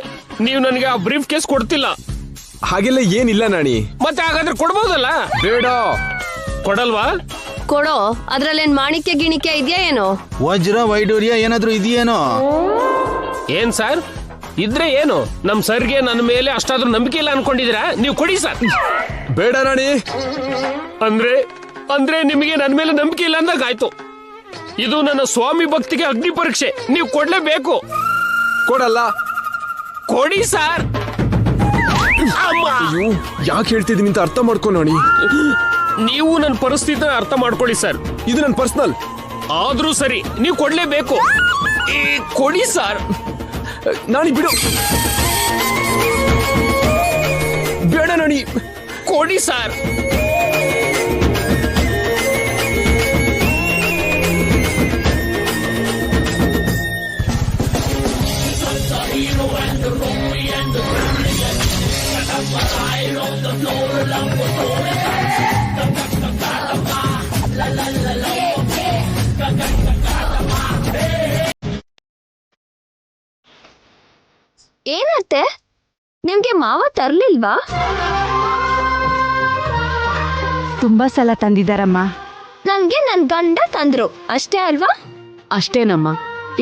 ನೀವು ನನಗೆ ಆ ಬ್ರೀಫ್ ಕೇಸ್ ಕೊಡ್ತಿಲ್ಲ. ಹಾಗೆಲ್ಲ ಏನಿಲ್ಲ ನಾಣಿ. ಮತ್ತೆ ಹಾಗಾದ್ರೆ ಕೊಡ್ಬೋದಲ್ಲ? ಬೇಡ. ಕೊಡಲ್ವಾ? ಕೊಡೋ. ಅದ್ರಲ್ಲೇನ್ ಮಾಣಿಕ್ಯ ಗಿಣಿಕ್ಯ ಇದೆಯಾ ಏನೋ? ವಜ್ರ ವೈಡೂರ್ಯ ಏನಾದ್ರೂ ಇದೆಯೇನೋ? ಏನ್ ಸರ್ ಇದ್ರೆ ಏನು? ನಮ್ ಸರ್ಗೆ ನನ್ನ ಮೇಲೆ ಅಷ್ಟಾದ್ರೂ ನಂಬಿಕೆ ಇಲ್ಲ ಅನ್ಕೊಂಡಿದ್ದೀರಾ? ನೀವು ಕೊಡಿ ಸರ್. ಬೇಡ ರಾಣಿ. ಅಂದ್ರೆ ನಿಮಗೆ ನನ್ನ ಮೇಲೆ ನಂಬಿಕೆ ಇಲ್ಲ ಅಂದಾಗಾಯ್ತು. ಇದು ನನ್ನ ಸ್ವಾಮಿ ಭಕ್ತಿಗೆ ಅಗ್ನಿ ಪರೀಕ್ಷೆ, ನೀವು ಕೊಡ್ಲೇಬೇಕು. ಕೊಡಲ್ಲ. ಕೊಡಿ ಸರ್. ಅಯ್ಯೋ, ಯಾಕೆ ಹೇಳ್ತಿದ್ದೀನಿ ಅಂತ ಅರ್ಥ ಮಾಡ್ಕೊ ನೋಡಿ. ನೀವು ನನ್ನ ಪರಿಸ್ಥಿತಿನ ಅರ್ಥ ಮಾಡ್ಕೊಳ್ಳಿ ಸರ್. ಇದು ನನ್ನ ಪರ್ಸನಲ್. ಆದ್ರೂ ಸರಿ, ನೀವು ಕೊಡ್ಲೇಬೇಕು. ಕೊಡಿ ಸರ್. ನಾಣಿ ಬಿಡು. ಬೇಡ ನಾಣಿ. ಕೊಡಿ ಸರ್. ಏನತ್ತೆ, ನಿಮ್ಗೆ ಮಾವ ತರ್ಲಿಲ್ವಾ? ತುಂಬಾ ಸಲ ತಂದಿದ್ದಾರಮ್ಮ. ನನ್ಗೆ ನನ್ ಗಂಡ ತಂದ್ರು ಅಷ್ಟೇ ಅಲ್ವಾ? ಅಷ್ಟೇನಮ್ಮ,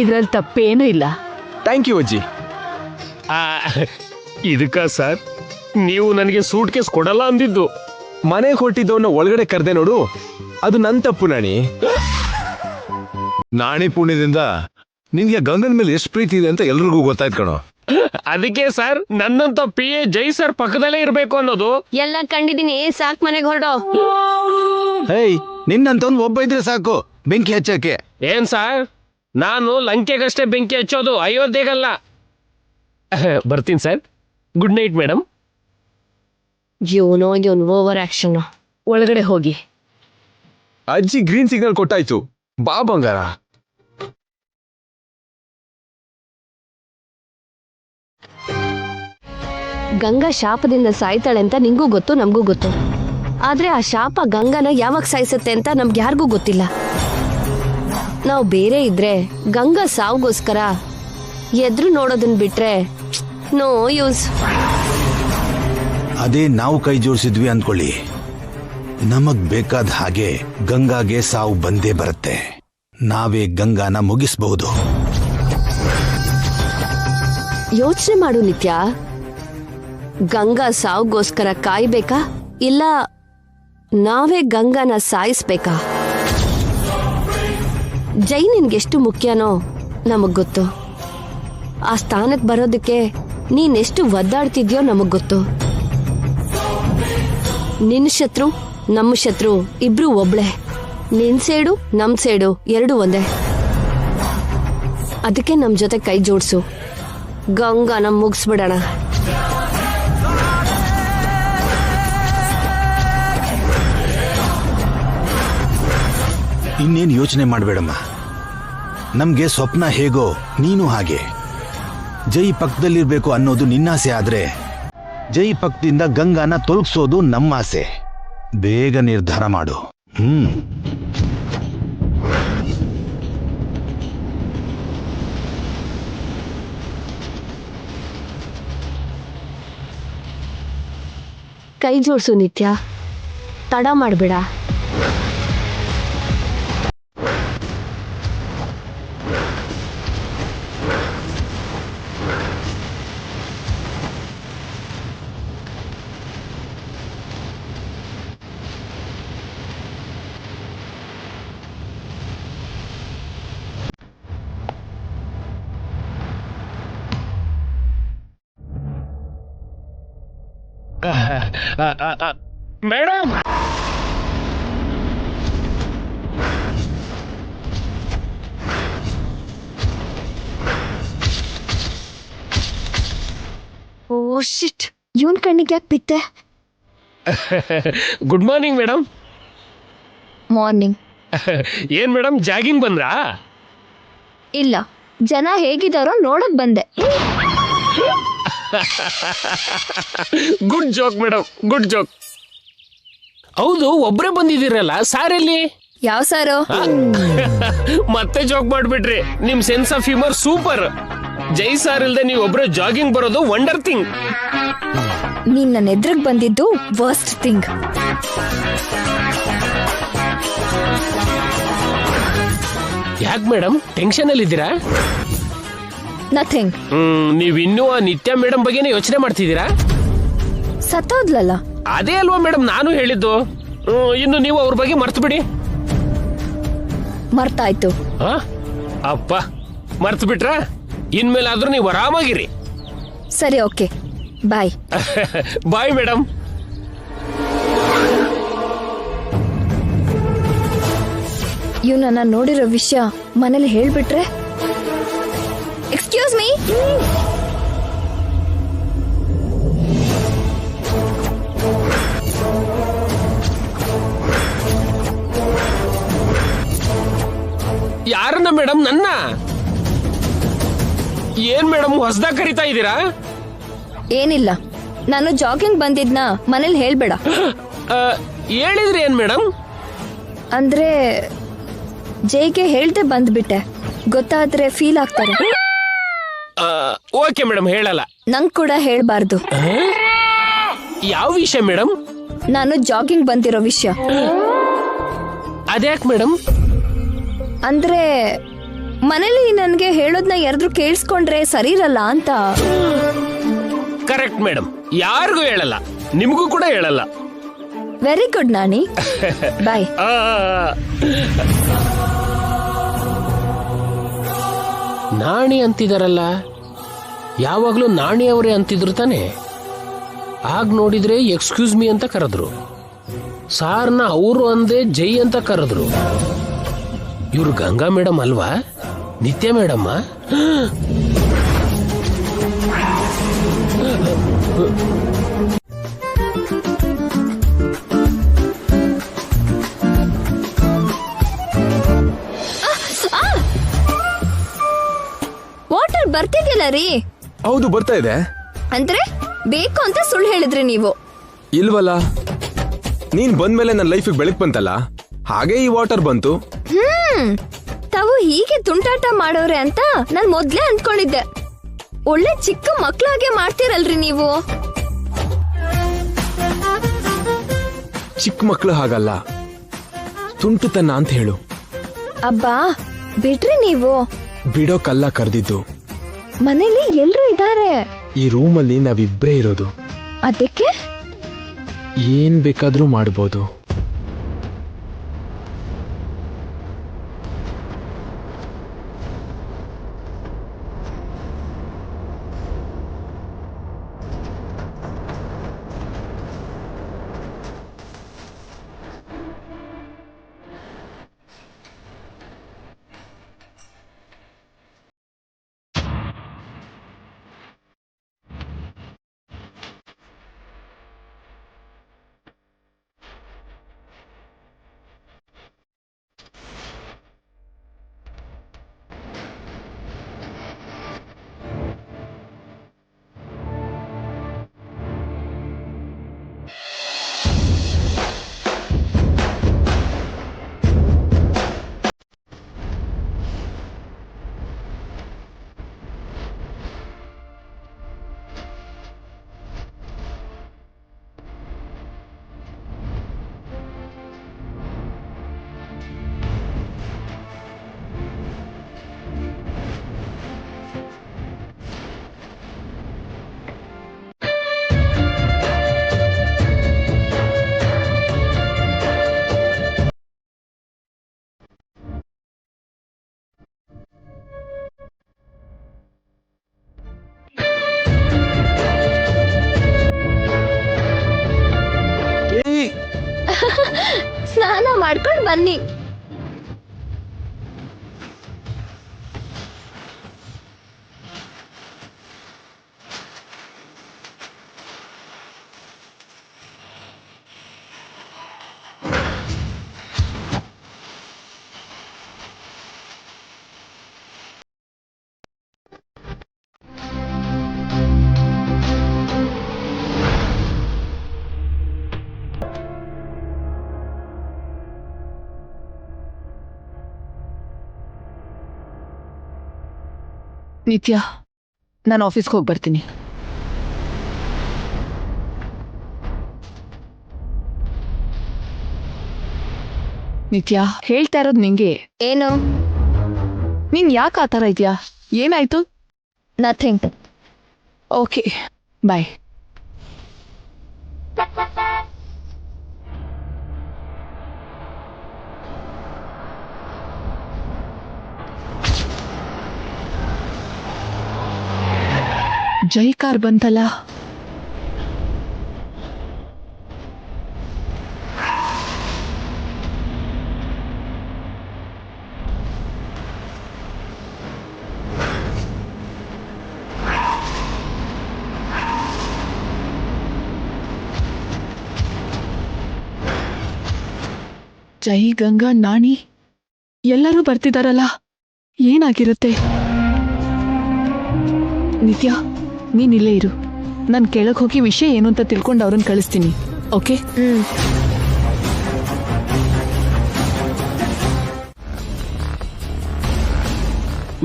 ಇದ್ರಲ್ಲಿ ತಪ್ಪೇನೂ ಇಲ್ಲ. ಥ್ಯಾಂಕ್ ಯು ಅಜ್ಜಿ. ಇದಕ್ಕ ಸರ್ ನೀವು ನನಗೆ ಸೂಟ್ ಕೇಸ್ ಕೊಡಲ್ಲ ಅಂದಿದ್ದು. ಮನೆಗೆ ಹೊಟ್ಟಿದ್ದವನ್ನ ಒಳಗಡೆ ಕರೆದೆ ನೋಡು, ಅದು ನನ್ನ ತಪ್ಪು ನಾಣಿ. ನಾಣಿ ಪುಣ್ಯದಿಂದ ನಿನ್ಗೆ ಗಂಗನ ಮೇಲೆ ಎಷ್ಟು ಪ್ರೀತಿ ಇದೆ ಅಂತ ಎಲ್ರಿಗೂ ಗೊತ್ತಾಯ್ತು ಕಣೋ. ಅದಕ್ಕೆ ಸರ್ ನನ್ನಂತ ಪಿ ಎ ಜೈ ಸರ್ ಪಕ್ಕದಲ್ಲೇ ಇರ್ಬೇಕು ಅನ್ನೋದು. ಎಲ್ಲ ಕಂಡಿದ್ದೀನಿ, ಸಾಕ್ ಮನೆಗೆ ಹೊರಡೋ. ಹೇಯ್, ನಿನ್ನಂತವ್ನು ಒಬ್ಬ ಇದ್ರೆ ಸಾಕು ಬೆಂಕಿ ಹಚ್ಚಕ್ಕೆ. ಏನ್ ಸರ್, ನಾನು ಲಂಕೆಗಷ್ಟೇ ಬೆಂಕಿ ಹಚ್ಚೋದು, ಅಯೋಧ್ಯೆಗಲ್ಲ. ಬರ್ತೀನಿ ಸರ್. Good night madam. ಇವನು ಓವರ್ ಆಕ್ಷನ್. ಒಳಗಡೆ ಹೋಗಿ. ಅಜ್ಜಿ ಗ್ರೀನ್ ಸಿಗ್ನಲ್ ಕೊಟ್ಟಾಯ್ತು, ಬಾ ಬಂಗಾರ. ಗಂಗಾ ಶಾಪದಿಂದ ಸಾಯ್ತಾಳೆ ಅಂತ ನಿಂಗೂ ಗೊತ್ತು, ನಮಗೂ ಗೊತ್ತು. ಆದ್ರೆ ಆ ಶಾಪ ಗಂಗಾನ ಯಾವಾಗ ಸಾಯಿಸುತ್ತೆ ಅಂತ ನಮ್ಗೆ ಯಾರಿಗೂ ಗೊತ್ತಿಲ್ಲ. ನಾವು ಬೇರೆ ಇದ್ರೆ ಗಂಗಾ ಸಾವುಗೋಸ್ಕರ ಎದ್ರು ನೋಡೋದನ್ನ ಬಿಟ್ರೆ ನೋ ಯೂಸ್. ಅದೇ ನಾವು ಕೈ ಜೋಡಿಸಿದ್ವಿ ಅಂದ್ಕೊಳ್ಳಿ, ನಮಗ್ ಬೇಕಾದ ಹಾಗೆ ಗಂಗಾಗೆ ಸಾವು ಬಂದೇ ಬರುತ್ತೆ. ನಾವೇ ಗಂಗಾನ ಮುಗಿಸಬಹುದು. ಯೋಚನೆ ಮಾಡು ನಿತ್ಯ, ಗಂಗಾ ಸಾವುಗೋಸ್ಕರ ಕಾಯ್ಬೇಕಾ ಇಲ್ಲ ನಾವೇ ಗಂಗಾನ ಸಾಯಿಸ್ಬೇಕಾ? ಜೈ ನಿನ್ಗೆಷ್ಟು ಮುಖ್ಯನೋ ನಮಗ್ ಗೊತ್ತು. ಆ ಸ್ಥಾನಕ್ಕೆ ಬರೋದಕ್ಕೆ ನೀನೆಷ್ಟು ಒದ್ದಾಡ್ತಿದ್ಯೋ ನಮಗ್ ಗೊತ್ತು. ನಿನ್ನ ಶತ್ರು ನಮ್ಮ ಶತ್ರು ಇಬ್ರು ಒಬ್ಳೆ. ನಿನ್ ಸೇಡು ನಮ್ ಸೇಡು ಎರಡು ಒಂದೇ. ಅದಕ್ಕೆ ನಮ್ ಜೊತೆ ಕೈ ಜೋಡ್ಸು, ಗಂಗಾನ ಮುಗಿಸ್ಬಿಡೋಣ. ಇನ್ನೇನು ಯೋಚನೆ ಮಾಡಬೇಡಮ್ಮ. ನಮ್ಗೆ ಸ್ವಪ್ನ ಹೇಗೋ ನೀನು ಹಾಗೆ. ಜೈ ಪಕ್ಕದಲ್ಲಿರ್ಬೇಕು ಅನ್ನೋದು ನಿನ್ನಾಸೆ ಆದ್ರೆ ಜೈ ಪಕ್ಕದಿಂದ ಗಂಗಾನ ತೊಲಗಿಸೋದು ನಮ್ಮ ಆಸೆ. ಬೇಗ ನಿರ್ಧಾರ ಮಾಡು. ಕೈ ಜೋಡ್ಸು ನಿತ್ಯ, ತಡ ಮಾಡ್ಬೇಡ. ಮೇಡಮ್, ಓ ಶಿಟ್, ಇವನ್ ಕಣ್ಣಿಗೆ ಯಾಕೆ ಬಿತ್ತೆ? Good morning madam. ಮಾರ್ನಿಂಗ್. ಏನ್ ಮೇಡಮ್, ಜಾಗಿಂಗ್ ಬಂದ್ರಾ? ಇಲ್ಲ, ಜನ ಹೇಗಿದಾರೋ ನೋಡಕ್ ಬಂದೆ. Good joke madam, good joke. ಹೌದು, ಒಬ್ರೇ ಬಂದಿದ್ದೀರಲ್ಲ, ಸಾರಲ್ಲಿ? ಯಾವ ಸಾರು? ಮತ್ತೆ ಜೋಕ್ ಮಾಡ್ಬಿಟ್ರಿ. ನಿಮ್ sense of humour super. Jai sir ಇಲ್ದೆ ನೀವು ಒಬ್ರೇ ಜಾಗಿಂಗ್ ಬರೋದು ವಂಡರ್ ಥಿಂಗ್. ನೀನ್ ನನ್ನ ಎದುರಿಗೆ ಬಂದಿದ್ದು ವರ್ಸ್ಟ್ ಥಿಂಗ್. ಯಾಕೆ ಮೇಡಮ್, ಟೆನ್ಷನ್ ಅಲ್ಲಿ ಇದ್ದೀರಾ? ನಥಿಂಗ್. ನೀವ್ ಇನ್ನೂ ಆ ನಿತ್ಯ ಮೇಡಮ್ ಬಗ್ಗೆನೇ ಯೋಚನೆ ಮಾಡ್ತಿದ್ದೀರಾ? ಸತ್ತೋದ್ಲಲ್ಲ. ಅದೇ ಅಲ್ವಾ ಮೇಡಮ್ ನಾನು ಹೇಳಿದ್ದು. ಇನ್ನು ನೀವು ಅವ್ರ ಬಗ್ಗೆ ಮರ್ತು ಬಿಡಿ. ಮರ್ತಾಯ್ತು. ಅಪ್ಪ, ಮರ್ತು ಬಿಟ್ರಾ? ಇನ್ಮೇಲಾದ್ರೂ ನೀವು ಆರಾಮಾಗಿರಿ. ಸರಿ, ಓಕೆ, ಬಾಯ್. Bye madam. ಇವನನ್ನ ನೋಡಿರೋ ವಿಷಯ ಮನೇಲಿ ಹೇಳ್ಬಿಟ್ರೆ? Excuse me. ಯಾರನ್ನ ಮೇಡಮ್? ನನ್ನ? ಏನ್ ಮೇಡಮ್ ಹೊಸದಾಗ ಕರಿತಾ ಇದ್ದೀರಾ? ಏನಿಲ್ಲ, ನಾನು ಜಾಗಿಂಗ್ ಬಂದಿದ್ನ ಮನೇಲಿ ಹೇಳ್ಬೇಡ. ಹೇಳಿದ್ರಿ ಏನ್ ಮೇಡಮ್? ಅಂದ್ರೆ ಜೈಗೆ ಹೇಳ್ದೆ ಬಂದ್ಬಿಟ್ಟೆ. ಗೊತ್ತಾದ್ರೆ ಫೀಲ್ ಆಗ್ತಾರೆ. ಓಕೆ ಮೇಡಮ್, ಹೇಳಲ್ಲ. ನಂಗ್ ಕೂಡ ಹೇಳ್ಬಾರ್ದು. ಯಾವ ವಿಷಯ ಮೇಡಮ್? ನಾನು ಜಾಗಿಂಗ್ ಬಂದಿರೋ ವಿಷಯ. ಅದ್ಯಾಕ್ ಮೇಡಮ್? ಅಂದ್ರೆ ಮನೇಲಿ ನನ್ಗೆ ಹೇಳೋದ್ನ ಯಾರಾದ್ರೂ ಕೇಳಿಸ್ಕೊಂಡ್ರೆ ಸರಿ ಇರಲ್ಲ ಅಂತ. ಕರೆಕ್ಟ್ ಮೇಡಮ್, ಯಾರಿಗೂ ಹೇಳಲ್ಲ, ನಿಮಗೂ ಕೂಡ ಹೇಳಲ್ಲ. ವೆರಿ ಗುಡ್ ನಾಣಿ, ಬಾಯ್. ನಾಣಿ ಅಂತಿದಾರಲ್ಲ, ಯಾವಾಗ್ಲೂ ನಾಣಿ ಅವರೇ ಅಂತಿದ್ರು ತಾನೆ. ಆಗ ನೋಡಿದ್ರೆ ಎಕ್ಸ್ಕ್ಯೂಸ್ ಮೀ ಅಂತ ಕರೆದ್ರು, ಸಾರ್ನ ಅವರು ಅಂದೆ ಜೈ ಅಂತ ಕರೆದ್ರು. ಇವ್ರು ಗಂಗಾ ಮೇಡಮ್ ಅಲ್ವಾ? ನಿತ್ಯ ಮೇಡಮ್ಮ? ವಾಟರ್ ಬರ್ತಿದ್ಯಲ್ಲ ರೀ. ಹೌದು, ಬರ್ತಾ ಇದೆ. ಅಂದ್ರೆ ಬೇಕು ಅಂತ ಸುಳ್ಳು ಹೇಳಿದ್ರಿ ನೀವು. ಇಲ್ವಲ್ಲ, ನೀನ್ ಬಂದ್ಮೇಲೆ ನನ್ನ ಲೈಫಿಗೆ ಬೆಳಕ್ ಬಂತಲ್ಲ, ಹಾಗೆ ಈ ವಾಟರ್ ಬಂತು. ತಾವು ಹೀಗೆ ತುಂಟಾಟ ಮಾಡೋರೆ ಅಂತ ನಾನ್ ಮೊದ್ಲೇ ಅಂದ್ಕೊಂಡಿದ್ದೆ. ಒಳ್ಳೆ ಚಿಕ್ಕ ಮಕ್ಳಾಗೆ ಮಾಡ್ತೀರಲ್ರಿ ನೀವು. ಚಿಕ್ಕ ಮಕ್ಳು ಹಾಗಲ್ಲ, ತುಂಟುತನ ಅಂತ ಹೇಳು. ಅಬ್ಬಾ ಬಿಡ್ರಿ ನೀವು. ಬಿಡೋಕಲ್ಲ ಕರೆದಿದ್ದು. ಮನೇಲಿ ಎಲ್ರು ಇದ್ದಾರೆ. ಈ ರೂಮಲ್ಲಿ ನಾವಿಬ್ರೇ ಇರೋದು. ಅದಕ್ಕೆ ಏನ್ ಬೇಕಾದ್ರೂ ಮಾಡ್ಬೋದು. ಸ್ನಾನ ಮಾಡ್ಕೊಂಡು ಬನ್ನಿ. ನಿತ್ಯ, ನಾನು ಆಫೀಸ್ಗೆ ಹೋಗಿ ಬರ್ತೀನಿ. ನಿತ್ಯ, ಹೇಳ್ತಾ ಇರೋದು ನಿಂಗೆ. ಏನು? ನೀನ್ ಯಾಕೆ ಆ ಥರ ಇದೆಯಾ? ಏನಾಯ್ತು? ನಥಿಂಗ್. ಓಕೆ, ಬಾಯ್. ಜೈ ಕಾರ್ ಬಂತಲ್ಲ. ಜೈ, ಗಂಗಾ, ನಾಣಿ ಎಲ್ಲರೂ ಬರ್ತಿದಾರಲ್ಲ, ಏನಾಗಿರುತ್ತೆ? ನಿತ್ಯ, ನೀನ್ ಇಲ್ಲೇ ಇರು. ನಾನು ಕೆಳಗೆ ಹೋಗಿ ವಿಷಯ ಏನು ಅಂತ ತಿಳ್ಕೊಂಡು ಅವ್ರನ್ನ ಕಳಿಸ್ತೀನಿ. ಓಕೆ?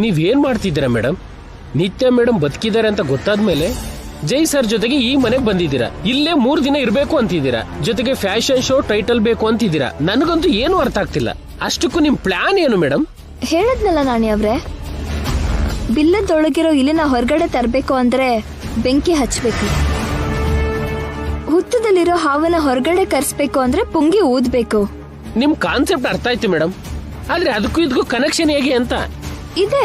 ನೀವೇನ್ ಮಾಡ್ತಿದ್ದೀರಾ ಮೇಡಮ್? ನಿತ್ಯ ಮೇಡಮ್ ಬದುಕಿದ್ದಾರೆ ಅಂತ ಗೊತ್ತಾದ್ಮೇಲೆ ಜೈ ಸರ್ ಜೊತೆಗೆ ಈ ಮನೆಗೆ ಬಂದಿದ್ದೀರಾ. ಇಲ್ಲೇ 3 ದಿನ ಇರಬೇಕು ಅಂತಿದ್ದೀರಾ. ಜೊತೆಗೆ ಫ್ಯಾಷನ್ ಶೋ ಟೈಟಲ್ ಬೇಕು ಅಂತಿದ್ದೀರಾ. ನನಗಂತೂ ಏನು ಅರ್ಥ ಆಗ್ತಿಲ್ಲ. ಅಷ್ಟಕ್ಕೂ ನಿಮ್ ಪ್ಲಾನ್ ಏನು ಮೇಡಮ್? ಹೇಳದ್ನಲ್ಲ ನಾಣಿ ಅವ್ರೆ, ಬಿಲ್ಲದೊಳಗಿರೋ ಇಲಿನ ಹೊರಗಡೆ ತರಬೇಕು ಅಂದ್ರೆ ಬೆಂಕಿ ಹಚ್ಬೇಕು. ಹುತ್ತದಲ್ಲಿರೋ ಹಾವನ್ನ ಹೊರಗಡೆ ಕರ್ಸ್ಬೇಕು ಅಂದ್ರೆ ಪುಂಗಿ ಊದ್ಬೇಕು. ನಿಮ್ ಕಾನ್ಸೆಪ್ಟ್ ಅರ್ಥ ಆಯ್ತು ಮೇಡಮ್, ಆದ್ರೆ ಅದಕ್ಕೂ ಇದಕ್ಕೂ ಕನೆಕ್ಷನ್ ಹೇಗೆ ಅಂತ. ಇದೆ,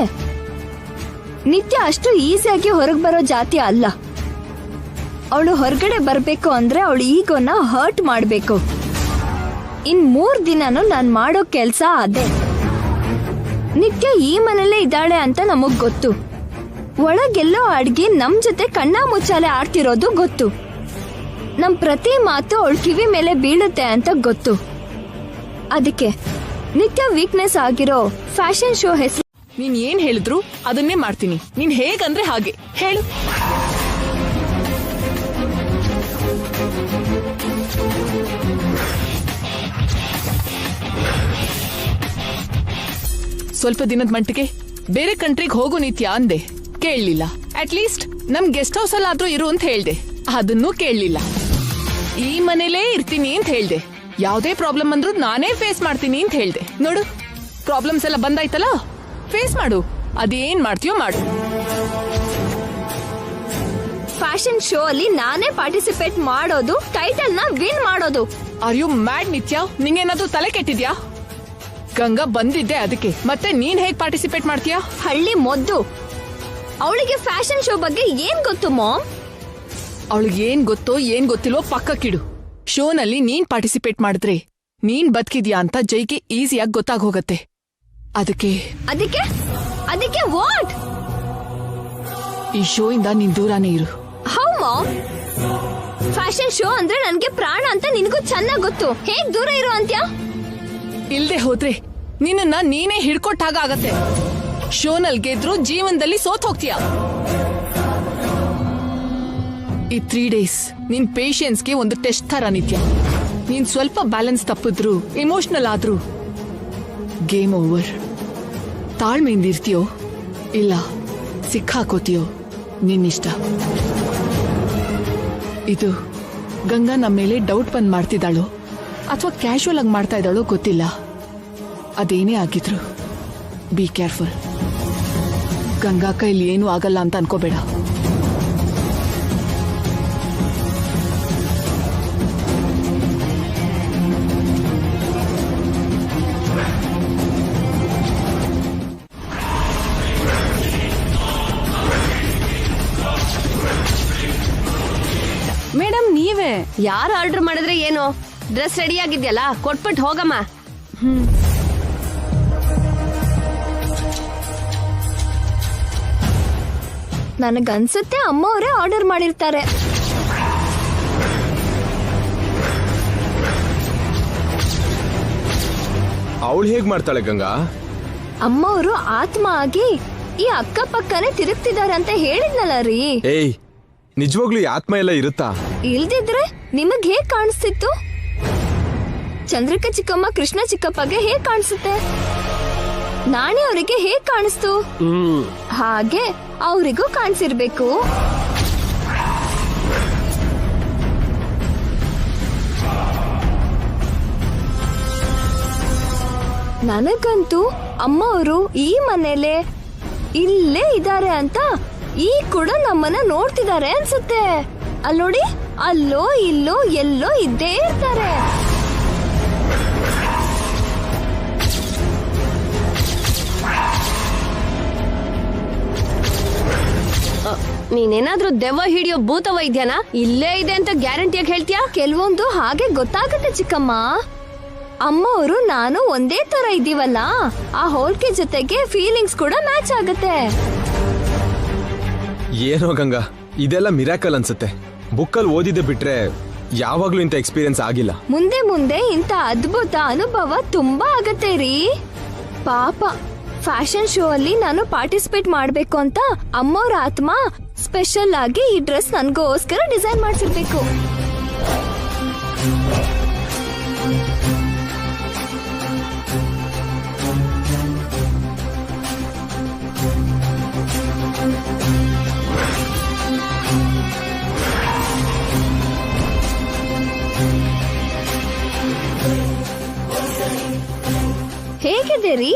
ನಿತ್ಯ ಅಷ್ಟು ಈಸಿಯಾಗಿ ಹೊರಗೆ ಬರೋ ಜಾತಿ ಅಲ್ಲ. ಅವಳು ಹೊರಗಡೆ ಬರ್ಬೇಕು ಅಂದ್ರೆ ಅವಳು ಈಗೋನ ಹರ್ಟ್ ಮಾಡ್ಬೇಕು. ಇನ್ 3 ದಿನನೂ ನಾನ್ ಮಾಡೋ ಕೆಲ್ಸ ಅದೇ. ನಿತ್ಯ ಈ ಮನೇಲೇ ಇದ್ದಾಳೆ ಅಂತ ನಮಗ್ ಗೊತ್ತು. ಒಳಗೆಲ್ಲೋ ಅಡ್ಗಿ ನಮ್ ಜೊತೆ ಕಣ್ಣ ಮುಚ್ಚಾಲೆ ಆಡ್ತಿರೋದು ಗೊತ್ತು. ನಮ್ ಪ್ರತಿ ಮಾತು ಅವಳ ಕಿವಿ ಮೇಲೆ ಬೀಳುತ್ತೆ ಅಂತ ಗೊತ್ತು. ಅದಕ್ಕೆ ನಿತ್ಯ ವೀಕ್ನೆಸ್ ಆಗಿರೋ ಫ್ಯಾಷನ್ ಶೋ ಹೆಸರು. ನೀನ್ ಏನ್ ಹೇಳಿದ್ರು ಅದನ್ನೇ ಮಾಡ್ತೀನಿ. ನೀನ್ ಹೇಗಂದ್ರೆ ಹಾಗೆ ಹೇಳು. ಸ್ವಲ್ಪ ದಿನದ ಮಟ್ಟಿಗೆ ಬೇರೆ ಕಂಟ್ರಿಗೆ ಹೋಗು ನಿತ್ಯ ಅಂದೆ, ಕೇಳಲಿಲ್ಲ. ಅಟ್ ಲೀಸ್ಟ್ ನಮ್ ಗೆಸ್ಟ್ ಹೌಸ್ ಅಲ್ಲಾದ್ರೂ ಇರು ಅಂತ ಹೇಳ್ದೆ, ಅದನ್ನೂ ಕೇಳಲಿಲ್ಲ. ಈ ಮನೇಲೇ ಇರ್ತೀನಿ ಅಂತ ಹೇಳ್ದೆ, ಯಾವ್ದೇ ಪ್ರಾಬ್ಲಮ್ ಅಂದ್ರೂ ನಾನೇ ಫೇಸ್ ಮಾಡ್ತೀನಿ ಅಂತ ಹೇಳ್ದೆ. ನೋಡು, ಪ್ರಾಬ್ಲಮ್ಸ್ ಎಲ್ಲ ಬಂದಾಯ್ತಲ್ಲ, ಫೇಸ್ ಮಾಡು. ಅದೇನ್ ಮಾಡ್ತೀಯೋ ಮಾಡು. ಫ್ಯಾಷನ್ ಶೋ ಅಲ್ಲಿ ನಾನೇ ಪಾರ್ಟಿಸಿಪೇಟ್ ಮಾಡೋದು, ಟೈಟಲ್ ನ ವಿನ್ ಮಾಡೋದು. ಆರ್ ಯು ಮ್ಯಾಡ್ ನಿತ್ಯ? ನಿಂಗೇನಾದ್ರೂ ತಲೆ ಕೆಟ್ಟಿದ್ಯಾ? ಗಂಗಾ ಬಂದಿದ್ದೆ ಅದಕ್ಕೆ, ಮತ್ತೆ ನೀನ್ ಹೇಗ್ ಪಾರ್ಟಿಸಿಪೇಟ್ ಮಾಡ್ತೀಯಾ? ಹಳ್ಳಿ ಮೊದ್ದು, ಅವಳಿಗೆ ಫ್ಯಾಷನ್ ಶೋ ಬಗ್ಗೆ ಏನ್ ಗೊತ್ತು ಮಾಮ್? ಅವಳಿಗೆ ಏನ್ ಗೊತ್ತೋ ಏನ್ ಗೊತ್ತಿಲ್ವೋ ಪಕ್ಕಕ್ಕಿಡು. ಶೋನಲ್ಲಿ ನೀನ್ ಪಾರ್ಟಿಸಿಪೇಟ್ ಮಾಡಿದ್ರೆ ನೀನ್ ಬದುಕಿದ್ಯಾ ಅಂತ ಜೈಗೆ ಈಸಿಯಾಗಿ ಗೊತ್ತಾಗೋಗತ್ತೆ. ಅದಕ್ಕೆ ಅದಕ್ಕೆ ಅದಕ್ಕೆ ವಾಟ್? ಈ ಶೋ ಇಂದ ನೀನ್ ದೂರಾನೇ ಇರು. How ma'am? ಫ್ಯಾಷನ್ ಶೋ ಅಂದ್ರೆ ನನ್ಗೆ ಪ್ರಾಣ ಅಂತ ನಿನಗೂ ಚೆನ್ನಾಗ್ ಗೊತ್ತು. ಹೇಗ್ ದೂರ ಇರೋ ಅಂತ್ಯಾ? ಇಲ್ದೆ ಹೋದ್ರೆ ನಿನ್ನ ನೀನೇ ಹಿಡ್ಕೊಟ್ಟಾಗ ಆಗತ್ತೆ. ಶೋನಲ್ ಗೆದ್ರು ಜೀವನದಲ್ಲಿ ಸೋತ್ ಹೋಗ್ತೀಯ. ಈ 3 days ನಿನ್ ಪೇಷನ್ಸ್ಗೆ ಒಂದು ಟೆಸ್ಟ್ ತರ ನಿತ್ಯ. ನೀನ್ ಸ್ವಲ್ಪ ಬ್ಯಾಲೆನ್ಸ್ ತಪ್ಪಿದ್ರು, ಇಮೋಷನಲ್ ಆದ್ರೂ ಗೇಮ್ ಓವರ್. ತಾಳ್ಮೆಯಿಂದ ಇರ್ತೀಯೋ ಇಲ್ಲ ಸಿಕ್ಕಾಕೋತೀಯೋ ನಿನ್ನಿಷ್ಟ. ಇದು ಗಂಗಾ ನಮ್ಮ ಮೇಲೆ ಡೌಟ್ ಬಂದ್ ಮಾಡ್ತಿದ್ದಾಳೋ ಅಥವಾ ಕ್ಯಾಶುವಲ್ ಆಗಿ ಮಾಡ್ತಾ ಇದ್ದಾಳೋ ಗೊತ್ತಿಲ್ಲ. ಅದೇನೇ ಆಗಿದ್ರು ಬಿ ಕೇರ್ಫುಲ್. ಗಂಗಾ ಕೈಲಿ ಏನೂ ಆಗಲ್ಲ ಅಂತ ಅನ್ಕೋಬೇಡ. ಮೇಡಮ್ ನೀವೇ? ಯಾರು ಆರ್ಡರ್ ಮಾಡಿದ್ರೆ ಏನು? ಡ್ರೆಸ್ ರೆಡಿ ಆಗಿದ್ಯಲ್ಲ, ಕೊಟ್ಬಿಟ್ಟು ಹೋಗಮ್ಮ. ನನಗನ್ಸುತ್ತೆ ಅಮ್ಮ ಅವರೇ ಆರ್ಡರ್ ಮಾಡಿರ್ತಾರೆ. ಅವಳು ಹೇಗ್ ಮಾಡ್ತಾಳೆ ಗಂಗಾ? ಅಮ್ಮ ಅವರು ಆತ್ಮ ಆಗಿ ಈ ಅಕ್ಕಪಕ್ಕನೆ ತಿರುಗ್ತಿದ್ದಾರೆ ಅಂತ ಹೇಳಿದ್ನಲ್ಲ ರೀ. ಏಯ್, ನಿಜವಾಗ್ಲೂ ಈ ಆತ್ಮ ಎಲ್ಲ ಇರುತ್ತಾ? ಇಲ್ದಿದ್ರೆ ನಿಮಗ್ ಹೇಗ್ ಕಾಣಿಸ್ತಿತ್ತು? ಚಂದ್ರಿಕಾ ಚಿಕ್ಕಮ್ಮ ಕೃಷ್ಣ ಚಿಕ್ಕಪ್ಪಗೆ ಹೇಗ್ ಕಾಣಿಸುತ್ತೆ? ನಾಣಿ ಅವರಿಗೆ ಹೇಗ್ ಕಾಣಿಸ್ತು? ಹಾಗೆ ಅವರಿಗೂ ಕಾಣಿಸಿರ್ಬೇಕು. ನನಗಂತೂ ಅಮ್ಮ ಅವರು ಈ ಮನೇಲೆ ಇಲ್ಲೇ ಇದ್ದಾರೆ ಅಂತ ಈ ಕೂಡ ನಮ್ಮನ್ನ ನೋಡ್ತಿದ್ದಾರೆ ಅನ್ಸುತ್ತೆ. ಅಲ್ಲಿ ನೋಡಿ, ಅಲ್ಲೋ ಇಲ್ಲೋ ಎಲ್ಲೋ ಇದ್ದೇ ಇರ್ತಾರೆ. ನೀನೇನಾದ್ರೂ ದೆವ್ವ ಹಿಡಿಯೋ ಭೂತ ವೈದ್ಯನ ಇಲ್ಲೇ ಇದೆ ಅಂತ ಗ್ಯಾರಂಟಿಯಾಗಿ ಹೇಳ್ತೀಯಾ? ಕೆಲವೊಂದು ಹಾಗೆ ಗೊತ್ತಾಗುತ್ತೆ ಚಿಕ್ಕಮ್ಮ. ಅಮ್ಮ ಅವರು ನಾನು ಒಂದೇ ತರ ಇದ್ದೀವಲ್ಲ, ಆ ಹೋಲ್ಕೆ ಜೊತೆಗೆ ಫೀಲಿಂಗ್ಸ್ ಕೂಡ ಮ್ಯಾಚ್ ಆಗುತ್ತೆ. ಏನೋ ಗಂಗಾ, ಇದೆಲ್ಲ ಮಿರಾಕಲ್ ಅನ್ಸುತ್ತೆ. ಬುಕ್ಕಲ್ಲಿ ಓದಿದೆ ಬಿಟ್ರೆ ಯಾವಾಗ್ಲೂ ಇಂಥ ಎಕ್ಸ್ಪೀರಿಯನ್ಸ್ ಆಗಿಲ್ಲ. ಮುಂದೆ ಮುಂದೆ ಇಂಥ ಅದ್ಭುತ ಅನುಭವ ತುಂಬಾ ಆಗತ್ತೆ ರೀ. ಪಾಪ ಫ್ಯಾಷನ್ ಶೋ ಅಲ್ಲಿ ನಾನು ಪಾರ್ಟಿಸಿಪೇಟ್ ಮಾಡ್ಬೇಕು ಅಂತ ಅಮ್ಮವ್ರ ಆತ್ಮ ಸ್ಪೆಷಲ್ ಆಗಿ ಈ ಡ್ರೆಸ್ ನನ್ಗೋಸ್ಕರ ಡಿಸೈನ್ ಮಾಡ್ಸಿರ್ಬೇಕು. ಹೇಗಿದೆ ರೀ?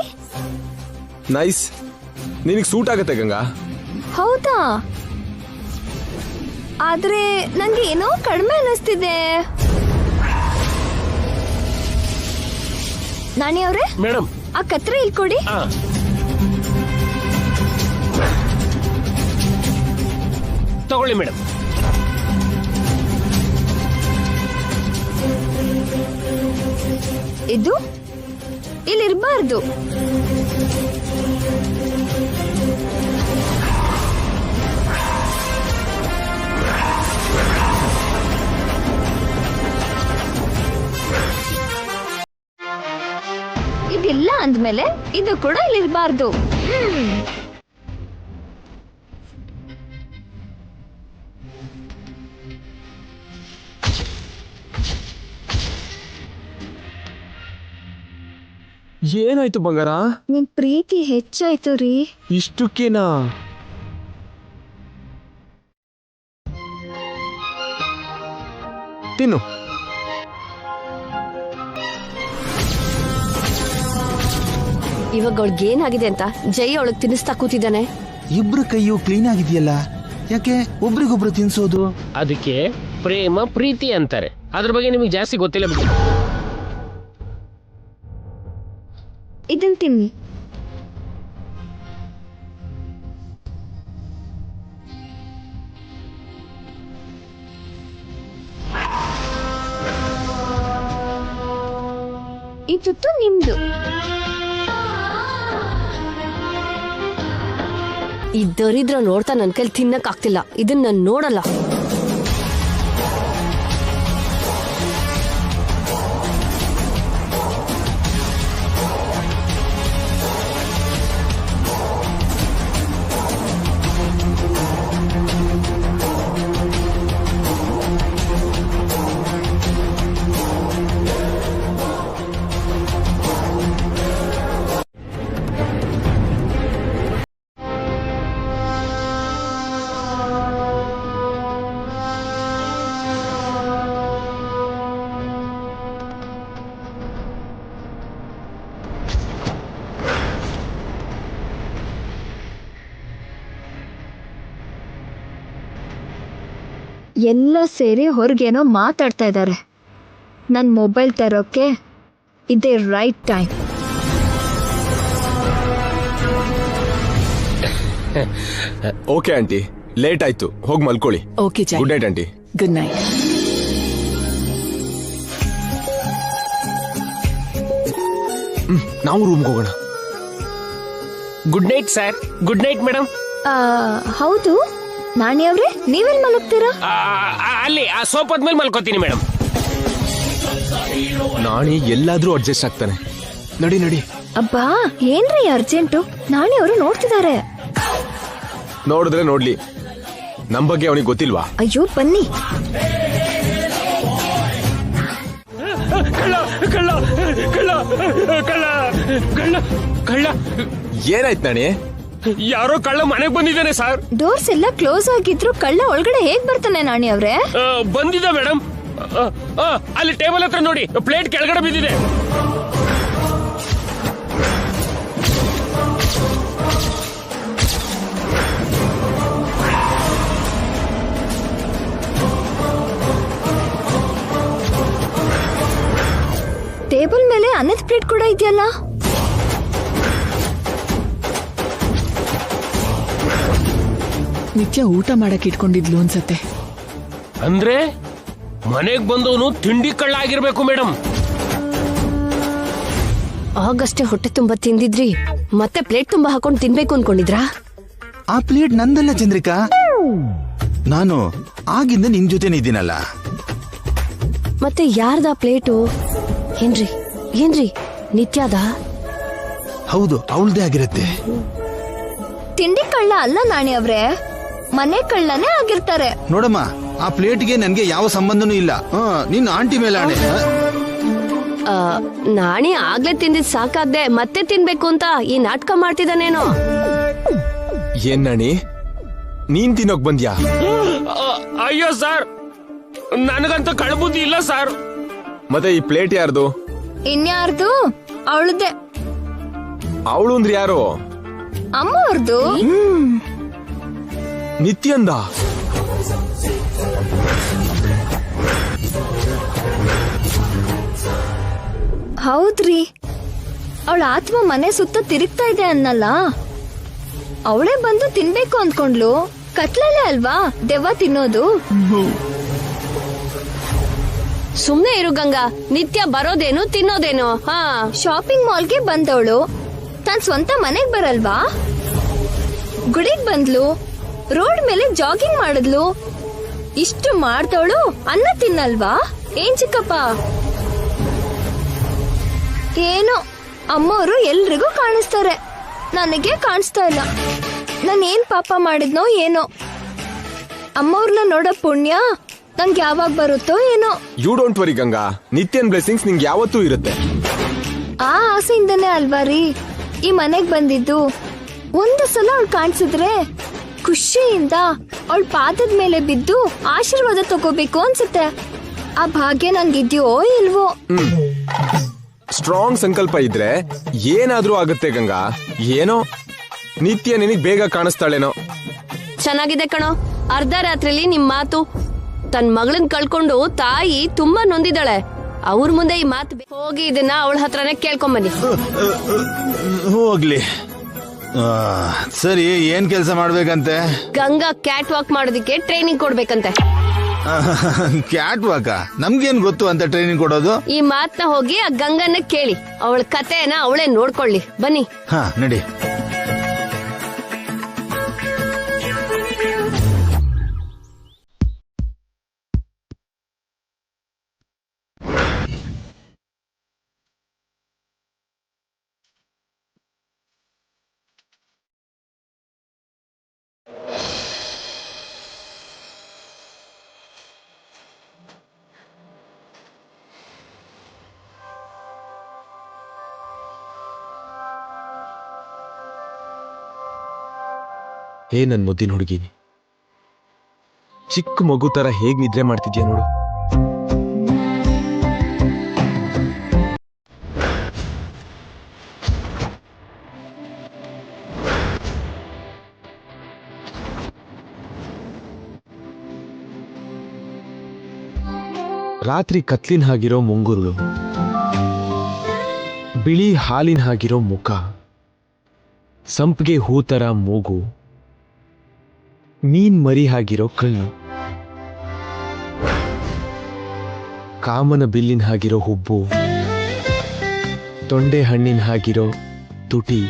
ನೈಸ್. ನಿನಗೆ ಸೂಟ್ ಆಗತ್ತೆ ಗಂಗಾ. ಹೌದಾ? ಆದ್ರೆ ನಂಗೆ ಏನೋ ಕಡಿಮೆ ಅನಿಸ್ತಿದೆ. ನಾಣಿ ಅವ್ರೆ, ಮೇಡಮ್ ಆ ಕತ್ರೆ ಇಲ್ಲಿ ಕೊಡಿ. ತಗೊಳ್ಳಿ ಮೇಡಮ್. ಇದು ಇಲ್ಲಿರ್ಬಾರ್ದು. ಇದಿಲ್ಲ ಅಂದ್ಮೇಲೆ ಇದು ಕೂಡ ಇಲ್ಲಿರ್ಬಾರ್ದು. ಏನಾಯ್ತು ಬಂಗಾರ? ನಿನ್ ಪ್ರೀತಿ ಹೆಚ್ಚಾಯ್ತು ರೀ. ಇಷ್ಟಕ್ಕೇನಾ? ತಿನ್ನು. ಇವಾಗ ಅವಳಿಗೆ ಏನಾಗಿದೆ ಅಂತ ಜೈ ಅವಳಿಗೆ ತಿನ್ನಿಸ್ತಾ ಕೂತಿದ್ದಾನೆ. ಇಬ್ರು ಕೈಯು ಕ್ಲೀನ್ ಆಗಿದೆಯಲ್ಲ, ಯಾಕೆ ಒಬ್ರಿಗೊಬ್ರು ತಿನ್ಸೋದು? ಅದಕ್ಕೆ ಪ್ರೇಮ ಪ್ರೀತಿ ಅಂತಾರೆ. ಅದ್ರ ಬಗ್ಗೆ ನಿಮಗೆ ಜಾಸ್ತಿ ಗೊತ್ತಿಲ್ಲ ಬಿಡಿ. ಇದನ್ ತಿನ್ನಿ. ಈ ತುತ್ತು ನಿಮ್ದು. ಈ ದರಿದ್ರ ನೋಡ್ತಾ ನನ್ ಕೈಲಿ ತಿನ್ನಕ್ ಆಗ್ತಿಲ್ಲ. ಇದನ್ನ ನಾನು ನೋಡಲ್ಲ. ಎಲ್ಲ ಸೇರಿ ಹೊರಗೇನೋ ಮಾತಾಡ್ತಾ ಇದ್ದಾರೆ. ನನ್ನ ಮೊಬೈಲ್ ತರೋಕೆ ಇದೇ right time. Okay aunty, late ಆಯ್ತು, ಹೋಗಿ ಮಲ್ಕೊಳ್ಳಿ. Okay Jai. Good night aunty. Good night. ನಾವು ರೂಮ್ಗೆ ಹೋಗೋಣ. Good night sir. Good night madam. ಹೌದು ನಾಣಿ ಅವ್ರೆ, ನೀವೆಲ್ಲಿ ಮಲಗ್ತೀರಾ? ಅಲ್ಲಿ ಆ ಸೋಫಾದ ಮೇಲೆ ಮಲ್ಕೋತೀನಿ ಮೇಡಮ್. ನಾಣಿ ಎಲ್ಲಾದ್ರೂ ಅಡ್ಜಸ್ಟ್ ಆಗ್ತಾನೆ. ನಡಿ ನಡಿ. ಅಬ್ಬಾ ಏನ್ರಿ ಅರ್ಜೆಂಟು? ನಾಣಿ ಅವರು ನೋಡ್ತಿದ್ದಾರೆ. ನೋಡಿದ್ರೆ ನೋಡ್ಲಿ, ನಮ್ ಬಗ್ಗೆ ಅವನಿಗೆ ಗೊತ್ತಿಲ್ವಾ? ಅಯ್ಯೋ ಬನ್ನಿ. ಕಳ್ಳ ಕಳ್ಳ ಕಳ್ಳ ಕಳ್ಳ ಕಳ್ಳ ಕಳ್ಳ. ಏನಾಯ್ತು ನಾಣಿ? ಯಾರೋ ಕಳ್ಳ ಮನೆಗೆ ಬಂದಿದ್ದಾನೆ ಸರ್. ಡೋರ್ಸ್ ಎಲ್ಲ ಕ್ಲೋಸ್ ಆಗಿದ್ರು ಕಳ್ಳ ಒಳಗಡೆ ಹೇಗ್ ಬರ್ತಾನೆ ನಾಣಿ ಅವ್ರೆ? ಬಂದಿದ್ದ ಮೇಡಮ್. ಅಲ್ಲಿ ಟೇಬಲ್ ಹತ್ರ ನೋಡಿ, ಪ್ಲೇಟ್ ಕೆಳಗಡೆ ಬಿದ್ದಿದೆ. ಟೇಬಲ್ ಮೇಲೆ ಅನ್ನದ ಪ್ಲೇಟ್ ಕೂಡ ಇದೆಯಲ್ಲ. ನಿತ್ಯ ಊಟ ಮಾಡಕ್ ಇಟ್ಕೊಂಡಿದ್ಲು ಅನ್ಸತ್ತೆ. ಅಂದ್ರೆ ಮನೆಗ್ ಬಂದವನು ತಿಂಡಿ ಕಳ್ಳ ಆಗಿರ್ಬೇಕು ಮೇಡಮ್. ಆಗಷ್ಟೇ ಹೊಟ್ಟೆ ತುಂಬಾ ತಿಂದಿದ್ರಿ, ಮತ್ತೆ ಪ್ಲೇಟ್ ತುಂಬಾ ಹಾಕೊಂಡು ತಿನ್ಬೇಕು ಅನ್ಕೊಂಡಿದ್ರಾ? ಆ ಪ್ಲೇಟ್ ನಂದಲ್ಲ ಚಂದ್ರಿಕಾ, ನಾನು ಆಗಿಂದ ನಿನ್ ಜೊತೆನೇ ಇದ್ದೀನಲ್ಲ. ಮತ್ತೆ ಯಾರ್ದ ಪ್ಲೇಟು? ಏನ್ರಿ ಏನ್ರಿ ನಿತ್ಯದ? ಹೌದು, ಅವಳದೇ ಆಗಿರುತ್ತೆ. ತಿಂಡಿ ಕಳ್ಳ ಅಲ್ಲ ನಾಣಿ ಅವ್ರೆ, ಮನೆ ಕಳ್ಳನೇ ಆಗಿರ್ತಾರೆ. ನೋಡಮ್ಮ, ಆ ಪ್ಲೇಟ್ಗೆ ನನ್ಗೆ ಯಾವ ಸಂಬಂಧನೂ ಇಲ್ಲ. ನಿನ್ನ ಆಂಟಿ ಮೇಲೆ ಆಣೆ. ನಾಣಿ ಆಗ್ಲೇ ತಿಂದಿದ್ ಸಾಕಾದ್ದೆ, ಮತ್ತೆ ತಿನ್ಬೇಕು ಅಂತ ಈ ನಾಟಕ ಮಾಡ್ತಿದ್ದಾನೇನೋ. ಏನ್ ನಾಣಿ, ನೀನ್ ತಿನ್ನೋಕ್ ಬಂದ್ಯಾ? ಅಯ್ಯೋ ಸರ್, ನನಗಂತ ಕಳ್ಬುದ್ದಿ ಇಲ್ಲ ಸರ್. ಮತ್ತೆ ಈ ಪ್ಲೇಟ್ ಯಾರ್ದು? ಇನ್ಯಾರ್ದು? ಅವಳದ್ದೆ. ಅವಳು ಅಂದ್ರೆ ಯಾರು? ಅಮ್ಮವ್ರದು. ನಿತ್ಯಂದ ಹೌದ್ರಿ, ಅವಳ ಆತ್ಮ ಮನೆ ಸುತ್ತ ತಿರುಗ್ತಾ ಇದೆ ಅನ್ನಲ್ಲ, ಅವಳೇ ಬಂದು ತಿನ್ಬೇಕು ಅಂದ್ಕೊಂಡ್ಲು. ಕತ್ಲಲ್ಲೇ ಅಲ್ವಾ ದೆವ್ವ ತಿನ್ನೋದು. ಸುಮ್ನೆ ಇರು ಗಂಗಾ, ನಿತ್ಯ ಬರೋದೇನು ತಿನ್ನೋದೇನು? ಹಾ, ಶಾಪಿಂಗ್ ಮಾಲ್ಗೆ ಬಂದವಳು ತನ್ ಸ್ವಂತ ಮನೆಗ್ ಬರಲ್ವಾ? ಗುಡಿಗ್ ಬಂದ್ಲು, ರೋಡ್ ಮೇಲೆ ಜಾಗಿಂಗ್ ಮಾಡಿದ್ಲು. ಇಷ್ಟು ಮಾಡ್ದವಳು ಅನ್ನ ತಿನ್ನಲ್ವಾ? ಏನ್ ಚಿಕ್ಕಪ್ಪ? ಏನೋ ಅಮ್ಮವರು ಎಲ್ರಿಗೂ ಕಾಣಿಸ್ತಾರೆ, ನನಗೆ ಕಾಣಿಸ್ತಾ ಇಲ್ಲ. ನಾನೇನ್ ಪಾಪ ಮಾಡಿದ್ನೋ ಏನೋ. ಅಮ್ಮವ್ರನ್ನ ನೋಡೋ ಪುಣ್ಯ ನಂಗೆ ಯಾವಾಗ ಬರುತ್ತೋ ಏನೋ. ಯು ಡೋಂಟ್ ವರಿ ಗಂಗಾ, ನಿತ್ಯನ್ ಬ್ಲೆಸಿಂಗ್ಸ್ ನಿಂಗೆ ಯಾವತ್ತೂ ಇರುತ್ತೆ. ಆ ಆಸೆಯಿಂದನೇ ಅಲ್ವಾ ರೀ ಈ ಮನೆಗ್ ಬಂದಿದ್ದು. ಒಂದು ಸಲ ಅವಳು ಕಾಣಿಸಿದ್ರೆ ಖುಷಿಯಿಂದ ಅವಳ ಪಾದದ ಮೇಲೆ ಬಿದ್ದು ಆಶೀರ್ವಾದ ತಗೋಬೇಕು ಅನ್ಸುತ್ತೆ. ಆ ಭಾಗ್ಯ ನಂಗಿದ್ಯೋ ಇಲ್ವೋ? ಸ್ಟ್ರಾಂಗ್ ಸಂಕಲ್ಪ ಇದ್ರೆ ಏನಾದ್ರೂ ಆಗುತ್ತೆ ಗಂಗಾ. ಏನೋ ನಿತ್ಯ ನಿನಗ್ ಬೇಗ ಕಾಣಿಸ್ತಾಳೇನೋ. ಚೆನ್ನಾಗಿದೆ ಕಣೋ. ಅರ್ಧ ರಾತ್ರಿಲಿ ನಿಮ್ ಮಾತು. ತನ್ ಮಗಳನ್ ಕಳ್ಕೊಂಡು ತಾಯಿ ತುಂಬಾ ನೊಂದಿದ್ದಾಳೆ. ಅವ್ರ ಮುಂದೆ ಈ ಮಾತು ಹೋಗಿ ಇದನ್ನ ಅವಳ ಹತ್ರನೇ ಕೇಳ್ಕೊಂಬನ್ನಿ. ಹೋಗ್ಲಿ. ಸರಿ, ಏನ್ ಕೆಲಸ ಮಾಡ್ಬೇಕಂತೆ? ಗಂಗಾ ಕ್ಯಾಟ್ ವಾಕ್ ಮಾಡೋದಕ್ಕೆ ಟ್ರೈನಿಂಗ್ ಕೊಡ್ಬೇಕಂತೆ. ಕ್ಯಾಟ್ ವಾಕ? ನಮ್ಗೇನ್ ಗೊತ್ತು ಅಂತ ಟ್ರೈನಿಂಗ್ ಕೊಡೋದು? ಈ ಮಾತನ್ನ ಹೋಗಿ ಆ ಗಂಗನ್ನ ಕೇಳಿ, ಅವಳ ಕತೆನ ಅವಳೇ ನೋಡ್ಕೊಳ್ಳಿ. ಬನ್ನಿ. ಹಾ, ನಡಿ. ಹೇ ನನ್ ಮುದ್ದಿನ ಹುಡುಗಿ, ಚಿಕ್ಕ ಮಗು ತರ ಹೇಗ್ ನಿದ್ರೆ ಮಾಡ್ತಿದ್ಯಾ ನೋಡು. ರಾತ್ರಿ ಕತ್ಲಿನ ಹಾಗಿರೋ ಮುಂಗುರುಳು, ಬಿಳಿ ಹಾಲಿನ ಹಾಗಿರೋ ಮುಖ, ಸಂಪಿಗೆ ಹೂ ತರ ಮೂಗು, ಮೀನ್ ಮರಿ ಹಾಗಿರೋ ಕಣ್ಣು, ಕಾಮನ ಬಿಲ್ಲಿನ ಹಾಗಿರೋ ಹುಬ್ಬು, ತೊಂಡೆ ಹಣ್ಣಿನ ಹಾಗಿರೋ ತುಟಿ,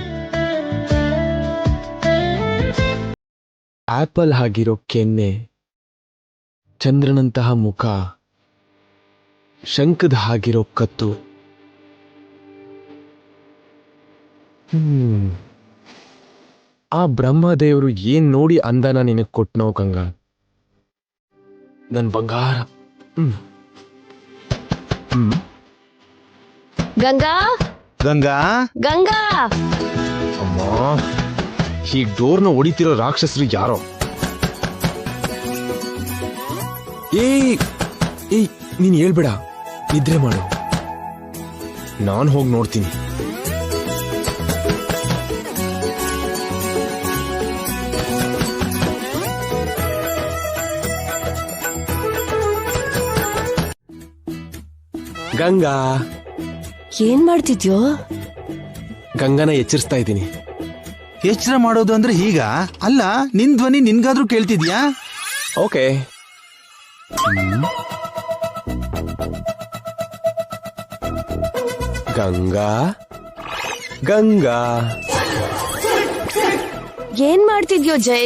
ಆಪಲ್ ಹಾಗಿರೋ ಕೆನ್ನೆ, ಚಂದ್ರನಂತಹ ಮುಖ, ಶಂಕದ ಹಾಗಿರೋ ಕತ್ತು. ಆ ಬ್ರಹ್ಮದೇವರು ಏನ್ ನೋಡಿ ಅಂದನ ನಿನಗ್ ಕೊಟ್ನೋ ಗಂಗಾ, ನನ್ ಬಂಗಾರ. ಗಂಗಾ, ಗಂಗಾ, ಗಂಗಾ. ಅಮ್ಮ, ಹೀಗ್ ಡೋರ್ನ ಹೊಡಿತಿರೋ ರಾಕ್ಷಸರು ಯಾರೋ. ಏಯ್ ನೀನ್ ಹೇಳ್ಬೇಡ, ನಿದ್ರೆ ಮಾಡು, ನಾನ್ ಹೋಗಿ ನೋಡ್ತೀನಿ. ಗಂಗಾ, ಏನ್ ಮಾಡ್ತಿದ್ಯೋ? ಗಂಗಾನ ಎಚ್ಚರಿಸ್ತಾ ಇದ್ದೀನಿ. ಎಚ್ಚರ ಮಾಡೋದು ಅಂದ್ರೆ ಹೀಗ ಅಲ್ಲ, ನಿನ್ ಧ್ವನಿ ನಿನ್ಗಾದ್ರೂ ಕೇಳ್ತಿದ್ಯಾ? ಓಕೆ. ಗಂಗಾ, ಗಂಗಾ. ಏನ್ ಮಾಡ್ತಿದ್ಯೋ ಜೈ?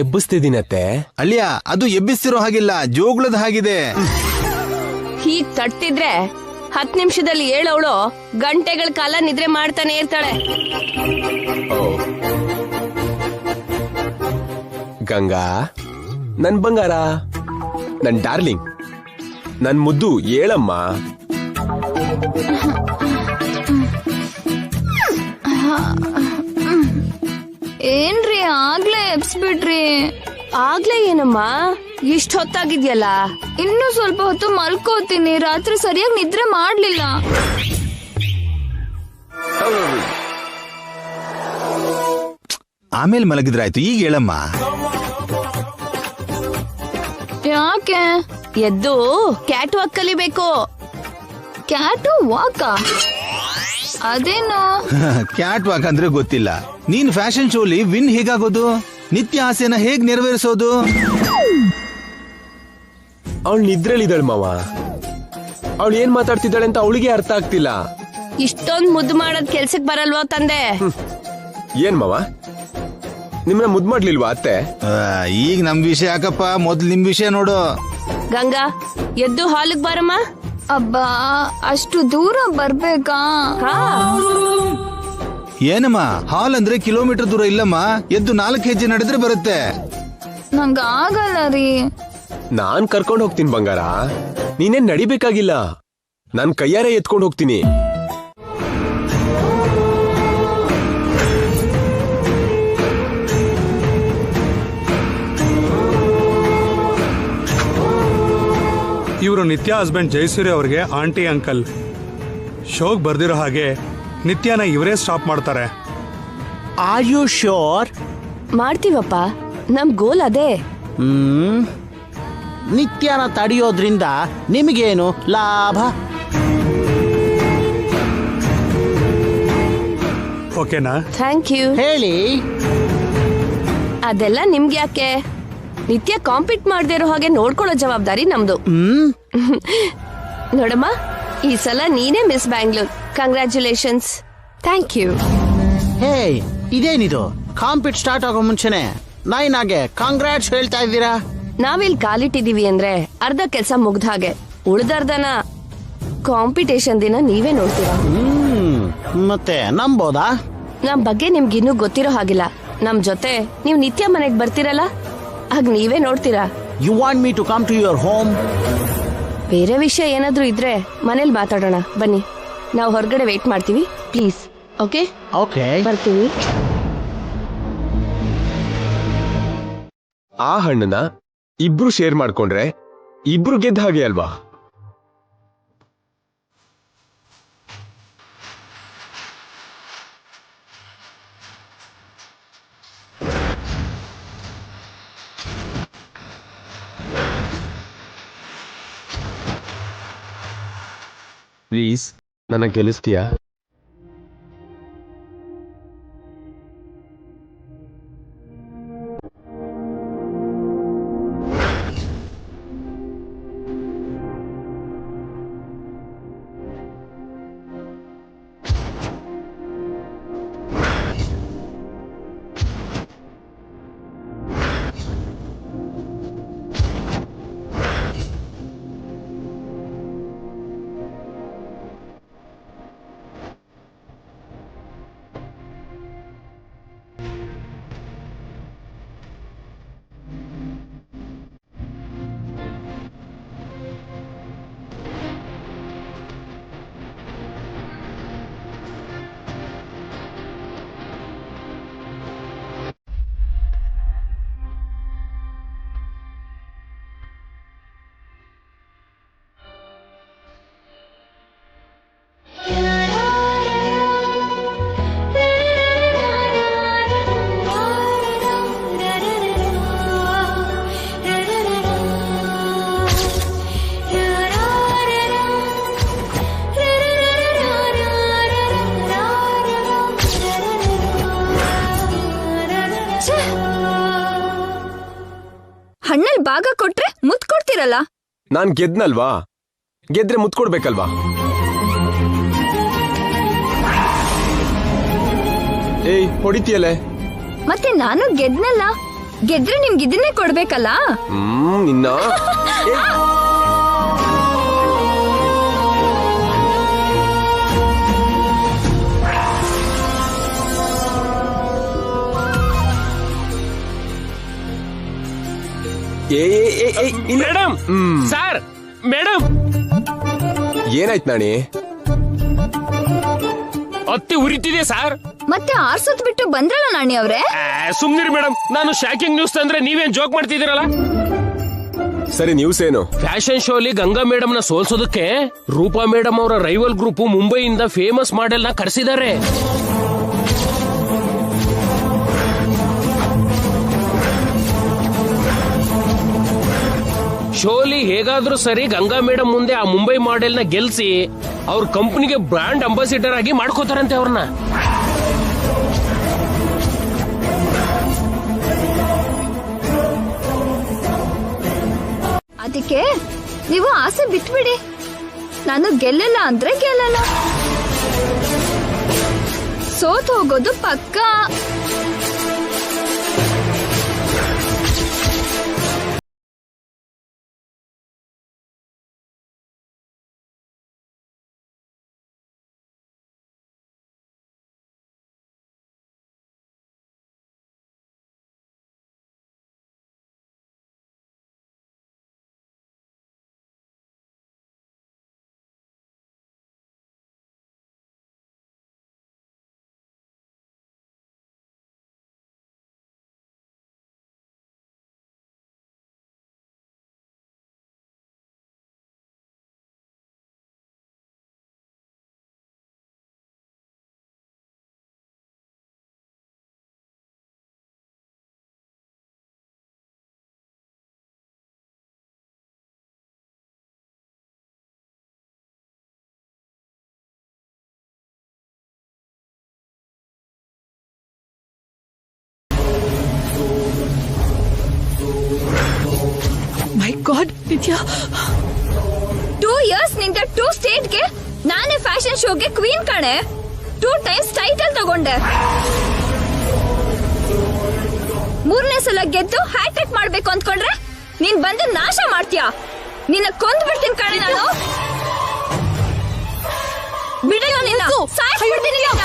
ಎಬ್ಬಿಸ್ತಿದ್ದೀನತ್ತೆ. ಅಳಿಯ, ಅದು ಎಬ್ಬಿಸ್ತಿರೋ ಹಾಗಿಲ್ಲ, ಜೋಗುಳದ ಹಾಗಿದೆ. ಹೀಗ್ ತಟ್ಟಿದ್ರೆ 10 ನಿಮಿಷದಲ್ಲಿ ಹೇಳವಳು ಗಂಟೆಗಳ ಕಾಲ ನಿದ್ರೆ ಮಾಡ್ತಾನೆ ಇರ್ತಾಳೆ. ಗಂಗಾ, ನನ್ ಬಂಗಾರ, ನನ್ ಡಾರ್ಲಿಂಗ್, ನನ್ ಮುದ್ದು, ಏಳಮ್ಮ. ಏನ್ರಿ ಆಗ್ಲೇ ಎಬ್ಸ್ಬಿಟ್ರಿ? ಆಗ್ಲೇ ಏನಮ್ಮ, ಇಷ್ಟ ಹೊತ್ತಾಗಿದ್ಯಲ್ಲ? ಇನ್ನು ಸ್ವಲ್ಪ ಹೊತ್ತು ಮಲ್ಕೋತೀನಿ, ರಾತ್ರಿ ಸರಿಯಾಗಿ ನಿದ್ರೆ ಮಾಡ್ಲಿಲ್ಲ. ಆಮೇಲೆ ಮಲಗಿದ್ರಾಯ್ತು, ಈಗ ಹೇಳಮ್ಮ. ಯಾಕೆ? ಎದ್ದು ಕ್ಯಾಟ್ ವಾಕ್ ಕಲಿಬೇಕು. ಕ್ಯಾಟು ವಾಕ? ಅದೇನು? ಕ್ಯಾಟ್ ವಾಕ್ ಅಂದ್ರೆ ಗೊತ್ತಿಲ್ಲ. ನೀನ್ ಫ್ಯಾಷನ್ ಶೋಲಿ ವಿನ್ ಹೇಗಾಗೋದು? ನಿತ್ಯ ಆಸೆನ ಹೇಗ್ ನೆರವೇರಿಸೋದು? ಅವಳು ನಿದ್ರೆಲಿದ್ದಾಳೆ ಮಾವ. ಅವಳು ಏನ್ ಮಾತಾಡ್ತಿದ್ದಾಳೆ ಅಂತ ಅವಳಿಗೆ ಅರ್ಥ ಆಗ್ತಿಲ್ಲ. ಇಷ್ಟೊಂದ್ ಮುದ್ದು ಮಾಡೋದ್ ಕೆಲ್ಸಕ್ ಬರಲ್ವಾ ತಂದೆ? ಏನ್ ಮಾವ, ನಿಮ್ಮನ್ನ ಮುದ್ದು ಮಾಡ್ಲಿಲ್ವಾ ಅತ್ತೆ? ಈಗ ನಮ್ ವಿಷಯ ಯಾಕಪ್ಪ, ಮೊದ್ಲು ನಿಮ್ ವಿಷಯ ನೋಡು. ಗಂಗಾ, ಎದ್ದು ಹಾಲಿಗೆ ಬಾರಮ್ಮ. ಅಬ್ಬಾ, ಅಷ್ಟು ದೂರ ಬರ್ಬೇಕಾ? ಏನಮ್ಮ, ಹಾಲ್ ಅಂದ್ರೆ ಕಿಲೋಮೀಟರ್ ದೂರ ಇಲ್ಲಮ್ಮ, ಎದ್ದು 4 ಹೆಜ್ಜೆ ನಡೆದ್ರೆ ಬರುತ್ತೆ. ನಂಗ ಆಗಲ್ಲ ರೀ. ನಾನ್ ಕರ್ಕೊಂಡು ಹೋಗ್ತೀನಿ ಬಂಗಾರ, ನೀನೇನ್ ನಡಿಬೇಕಾಗಿಲ್ಲ. ನಾನ್ ಕೈಯಾರೆ ಎತ್ಕೊಂಡು ಹೋಗ್ತೀನಿ. ಇವರು ನಿತ್ಯ ಹಸ್ಬೆಂಡ್ ಜಯಸೂರ್ಯ ಅವ್ರಿಗೆ ಆಂಟಿ ಅಂಕಲ್. ಶೋಕ್ ಬರ್ದಿರೋ ಹಾಗೆ ನಿತ್ಯನ ಇವರೇ ಸ್ಟಾಪ್ ಮಾಡ್ತಾರೆ. Are you sure? ಮಾಡ್ತೀವಪ್ಪ, ನಮ್ ಗೋಲ್ ಅದೇ. ನಿತ್ಯನ ತಡೆಯೋದ್ರಿಂದ ನಿಮಗೇನು ಲಾಭ? ಓಕೆನಾ? Thank you. ಹೇಳಿ. ಅದೆಲ್ಲ ನಿಮ್ಗೆ ಯಾಕೆ? ನಿತ್ಯ ಕಾಂಪೀಟ್ ಮಾಡದೇ ಇರೋ ಹಾಗೆ ನೋಡ್ಕೊಳ್ಳೋ ಜವಾಬ್ದಾರಿ ನಮ್ದು. ನೋಡಮ್ಮ, ಈ ಸಲ ನೀನೇ miss Bangalore. Congratulations. Thank you. ಹೇ, ಇದೇನಿದು? ಕಾಂಪೀಟ್ ಸ್ಟಾರ್ಟ್ ಆಗೋ ಮುಂಚೆನೆ ನಾಯಿನಾಗೆ ಕಾಂಗ್ರಾಟ್ಸ್ ಹೇಳ್ತಾ ಇದ್ದೀರಾ? ನಾವಿಲ್ಲಿ ಕಾಲಿಟ್ಟಿದೀವಿ ಅಂದ್ರೆ ಅರ್ಧ ಕೆಲ್ಸ ಮುಗ್ದ ಹಾಗೆ. ಉಳ್ದರ್ಧನ ಕಾಂಪಿಟೇಷನ್ ದಿನ ನೀವೇ ನೋಡ್ತೀರಾ. ಮತ್ತೆ ನಂಬೋದಾ? ನಮ್ ಬಗ್ಗೆ ನಿಮ್ಗಿನ್ನೂ ಗೊತ್ತಿರೋ ಹಾಗಿಲ್ಲ. ನಮ್ ಜೊತೆ ನೀವ್ ನಿತ್ಯ ಮನೆಗ್ ಬರ್ತೀರಲ್ಲ, ಆಗ ನೀವೇ ನೋಡ್ತೀರಾ. You want me to come to your home? ಬೇರೆ ವಿಷಯ ಏನಾದ್ರೂ ಇದ್ರೆ ಮನೇಲಿ ಮಾತಾಡೋಣ. ಬನ್ನಿ, ನಾವು ಹೊರಗಡೆ ವೇಟ್ ಮಾಡ್ತೀವಿ. ಪ್ಲೀಸ್. ಓಕೆ? ಓಕೆ, ಬರ್ತೀವಿ. ಆ ಹಣ್ಣನ್ನ ಇಬ್ರು ಶೇರ್ ಮಾಡ್ಕೊಂಡ್ರೆ ಇಬ್ರು ಗೆದ್ದ ಹಾಗೆ ಅಲ್ವಾ? ಪ್ಲೀಸ್, ನನ್ನ ಗೆಲ್ಲಿಸ್ತೀಯಾ? ಹಣ್ಣಲ್ಲಿ ಭಾಗ ಕೊಟ್ರೆ ಮುತ್ ಕೊಡ್ತೀರಲ್ಲ. ನಾನ್ ಗೆದ್ನಲ್ವಾ, ಗೆದ್ರೆ ಮುತ್ ಕೊಡ್ಬೇಕಲ್ವಾ? ಏಯ್, ಹೊಡಿತೀಯಲ್ಲೇ? ಮತ್ತೆ ನಾನು ಗೆದ್ನಲ್ಲ, ಗೆದ್ರೆ ನಿಮ್ಗೆ ಇದನ್ನೇ ಕೊಡ್ಬೇಕಲ್ಲ. ನಿನ್ನ ಮೇಡಮ್, ಸರ್, ಮೇಡಮ್, ಏನಾಯ್ತು ನಾಣಿ? ಅತ್ತಿ ಉರಿತಿದೆ ಸರ್. ಮತ್ತೆ ಆರ್ಸೋದ್ ಬಿಟ್ಟು ಬಂದ್ರಲ್ಲ ನಾಣಿ ಅವ್ರೆ. ಸುಮ್ನಿರಿ ಮೇಡಮ್, ನಾನು ಶಾಕಿಂಗ್ ನ್ಯೂಸ್ ತಂದ್ರೆ ನೀವೇನ್ ಜೋಕ್ ಮಾಡ್ತಿದ್ದೀರಲ್ಲ. ಸರಿ, ನ್ಯೂಸ್ ಏನು? ಫ್ಯಾಷನ್ ಶೋಲಿ ಗಂಗಾ ಮೇಡಮ್ ನ ಸೋಲ್ಸೋದಕ್ಕೆ ರೂಪಾ ಮೇಡಮ್ ಅವರ ರೈವಲ್ ಗ್ರೂಪ್ ಮುಂಬೈಯಿಂದ ಫೇಮಸ್ ಮಾಡೆಲ್ ನ ಕರೆಸಿದ್ದಾರೆ. ಶೋಲಿ ಹೇಗಾದ್ರೂ ಸರಿ ಗಂಗಾ ಮೇಡಮ್ ಮುಂದೆ ಆ ಮುಂಬೈ ಮಾಡೆಲ್ ನ ಗೆಲ್ಸಿ ಅವ್ರ ಕಂಪನಿಗೆ ಬ್ರಾಂಡ್ ಅಂಬಾಸಿಡರ್ ಆಗಿ ಮಾಡ್ಕೋತಾರಂತೆ ಅವ್ರನ್ನ. ಅದಕ್ಕೆ ನೀವು ಆಸೆ ಬಿಟ್ಬಿಡಿ. ನಾನು ಗೆಲ್ಲಲ್ಲ ಅಂದ್ರೆ ಗೆಲ್ಲಲ್ಲ, ಸೋತ್ ಹೋಗೋದು ಪಕ್ಕಾ. ಮೈ ಗಾಡ್ ನಿತ್ಯ, 2 years ನಿಂದ 2 ಸ್ಟೇಟ್ಗೆ ನಾನೇ ಫ್ಯಾಷನ್ ಶೋಗೆ ಕ್ವೀನ್ ಕಣೆ. 2 times ಟೈಟಲ್ ತಗೊಂಡೆ. 3ನೇ ಸಲ ಗೆದ್ದು ಹ್ಯಾಟ್ರಿಕ್ ಮಾಡ್ಬೇಕು ಅಂದ್ಕೊಂಡ್ರೆ ನೀನ್ ಬಂದು ನಾಶ ಮಾಡ್ತೀಯಾ? ನಿನ್ನ ಕೊಂದ್ ಬಿಡ್ತೀನಿ ಕಣೆ ನಾನು. ಬಿಡೋ ನಿನ್ನ, ಸಾಯಿಸ್ಬಿಡ್ತೀನಿ ನಿನ್ನ.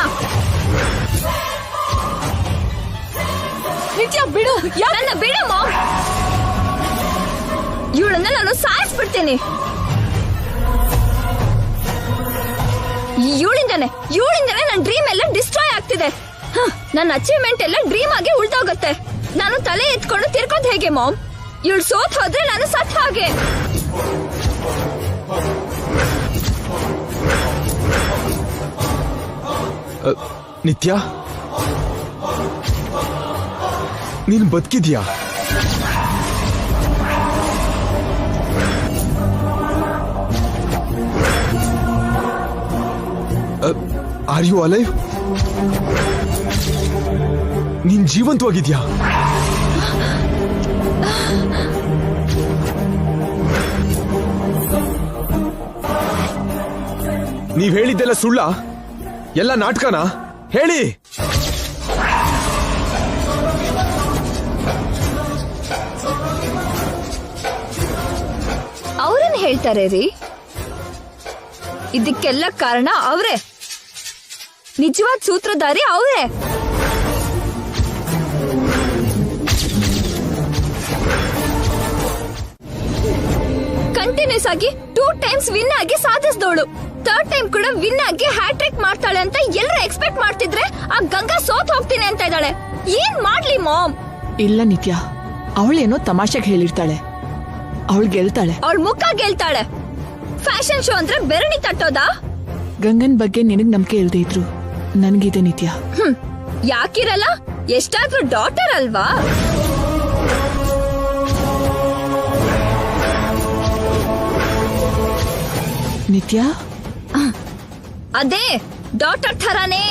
ನಿತ್ಯ ಬಿಡು, ನನ್ನ ಬಿಡಮ್ಮ. ಇವಳನ್ನ ನಾನು ಸಾಯಿಸ್ಬಿಡ್ತೀನಿ. ಇವಳಿಂದಾನೆ ನನ್ನ ಡ್ರೀಮ್ ಎಲ್ಲ ಡಿಸ್ಟ್ರಾಯ್ ಆಗ್ತಿದೆ. ನನ್ನ ಅಚೀವ್ಮೆಂಟ್ ಎಲ್ಲ ಡ್ರೀಮ್ ಆಗಿ ಉಳ್ದೋಗುತ್ತೆ. ನಾನು ತಲೆ ಎತ್ಕೊಂಡು ತಿರ್ಕೋದ್ ಹೇಗೆ ಮಾಮ್? ಇವಳು ಸೋತ್ ಹೋದ್ರೆ ನಾನು ಸತ್ ಹಾಗೆ. ನಿತ್ಯ, ನೀನ್ ಬದುಕಿದ್ಯಾ? Are you alive? ನೀನ್ ಜೀವಂತವಾಗಿದ್ಯಾ? ನೀವ್ ಹೇಳಿದ್ದೆಲ್ಲ ಸುಳ್ಳ? ಎಲ್ಲ ನಾಟಕನಾ? ಹೇಳಿ. ಅವ್ರನ್ನ ಹೇಳ್ತಾರೆ ರೀ. ಇದಕ್ಕೆಲ್ಲ ಕಾರಣ ಅವ್ರೆ. ನಿಜವಾದ ಸೂತ್ರಧಾರಿ ಅವ್ರೆ. ಕಂಟಿನ್ಯೂಸ್ ಆಗಿ 2 times ವಿನ್ ಆಗಿ ಸಾಧಿಸಿದವಳು 3rd ಟೈಮ್ ಕೂಡ ವಿನ್ ಆಗಿ ಹ್ಯಾಟ್ರಿಕ್ ಮಾಡ್ತಾಳೆ ಅಂತ ಎಲ್ಲರೂ ಎಕ್ಸ್ಪೆಕ್ಟ್ ಮಾಡ್ತಿದ್ರೆ ಆ ಗಂಗಾ ಸೋತ್ ಹೋಗ್ತೀನಿ ಅಂತ ಇದ್ದಾಳೆ. ಏನ್ ಮಾಡ್ಲಿ ಮಾಮ್? ಇಲ್ಲ ನಿತ್ಯ, ಅವಳೇನೋ ತಮಾಷೆಗೆ ಹೇಳಿರ್ತಾಳೆ. ಅವಳು ಗೆಲ್ತಾಳೆ. ಅವಳ ಮುಖ ಗೆಲ್ತಾಳೆ. ಫ್ಯಾಷನ್ ಶೋ ಅಂದ್ರೆ ಬೆರಣಿ ತಟ್ಟೋದಾ? ಗಂಗನ್ ಬಗ್ಗೆ ನಿನಗ್ ನಂಬಿಕೆ ಇಲ್ದೇ ಇದ್ರು ನನ್ಗಿದೆ ನಿತ್ಯ. ಯಾಕಿರಲ್ಲ? ಎಷ್ಟಾದ್ರೂ ಡಾಟರ್ ಅಲ್ವಾ? ನಿತ್ಯ, ಅದೇ ಡಾಟರ್ ಥರಾನೇ.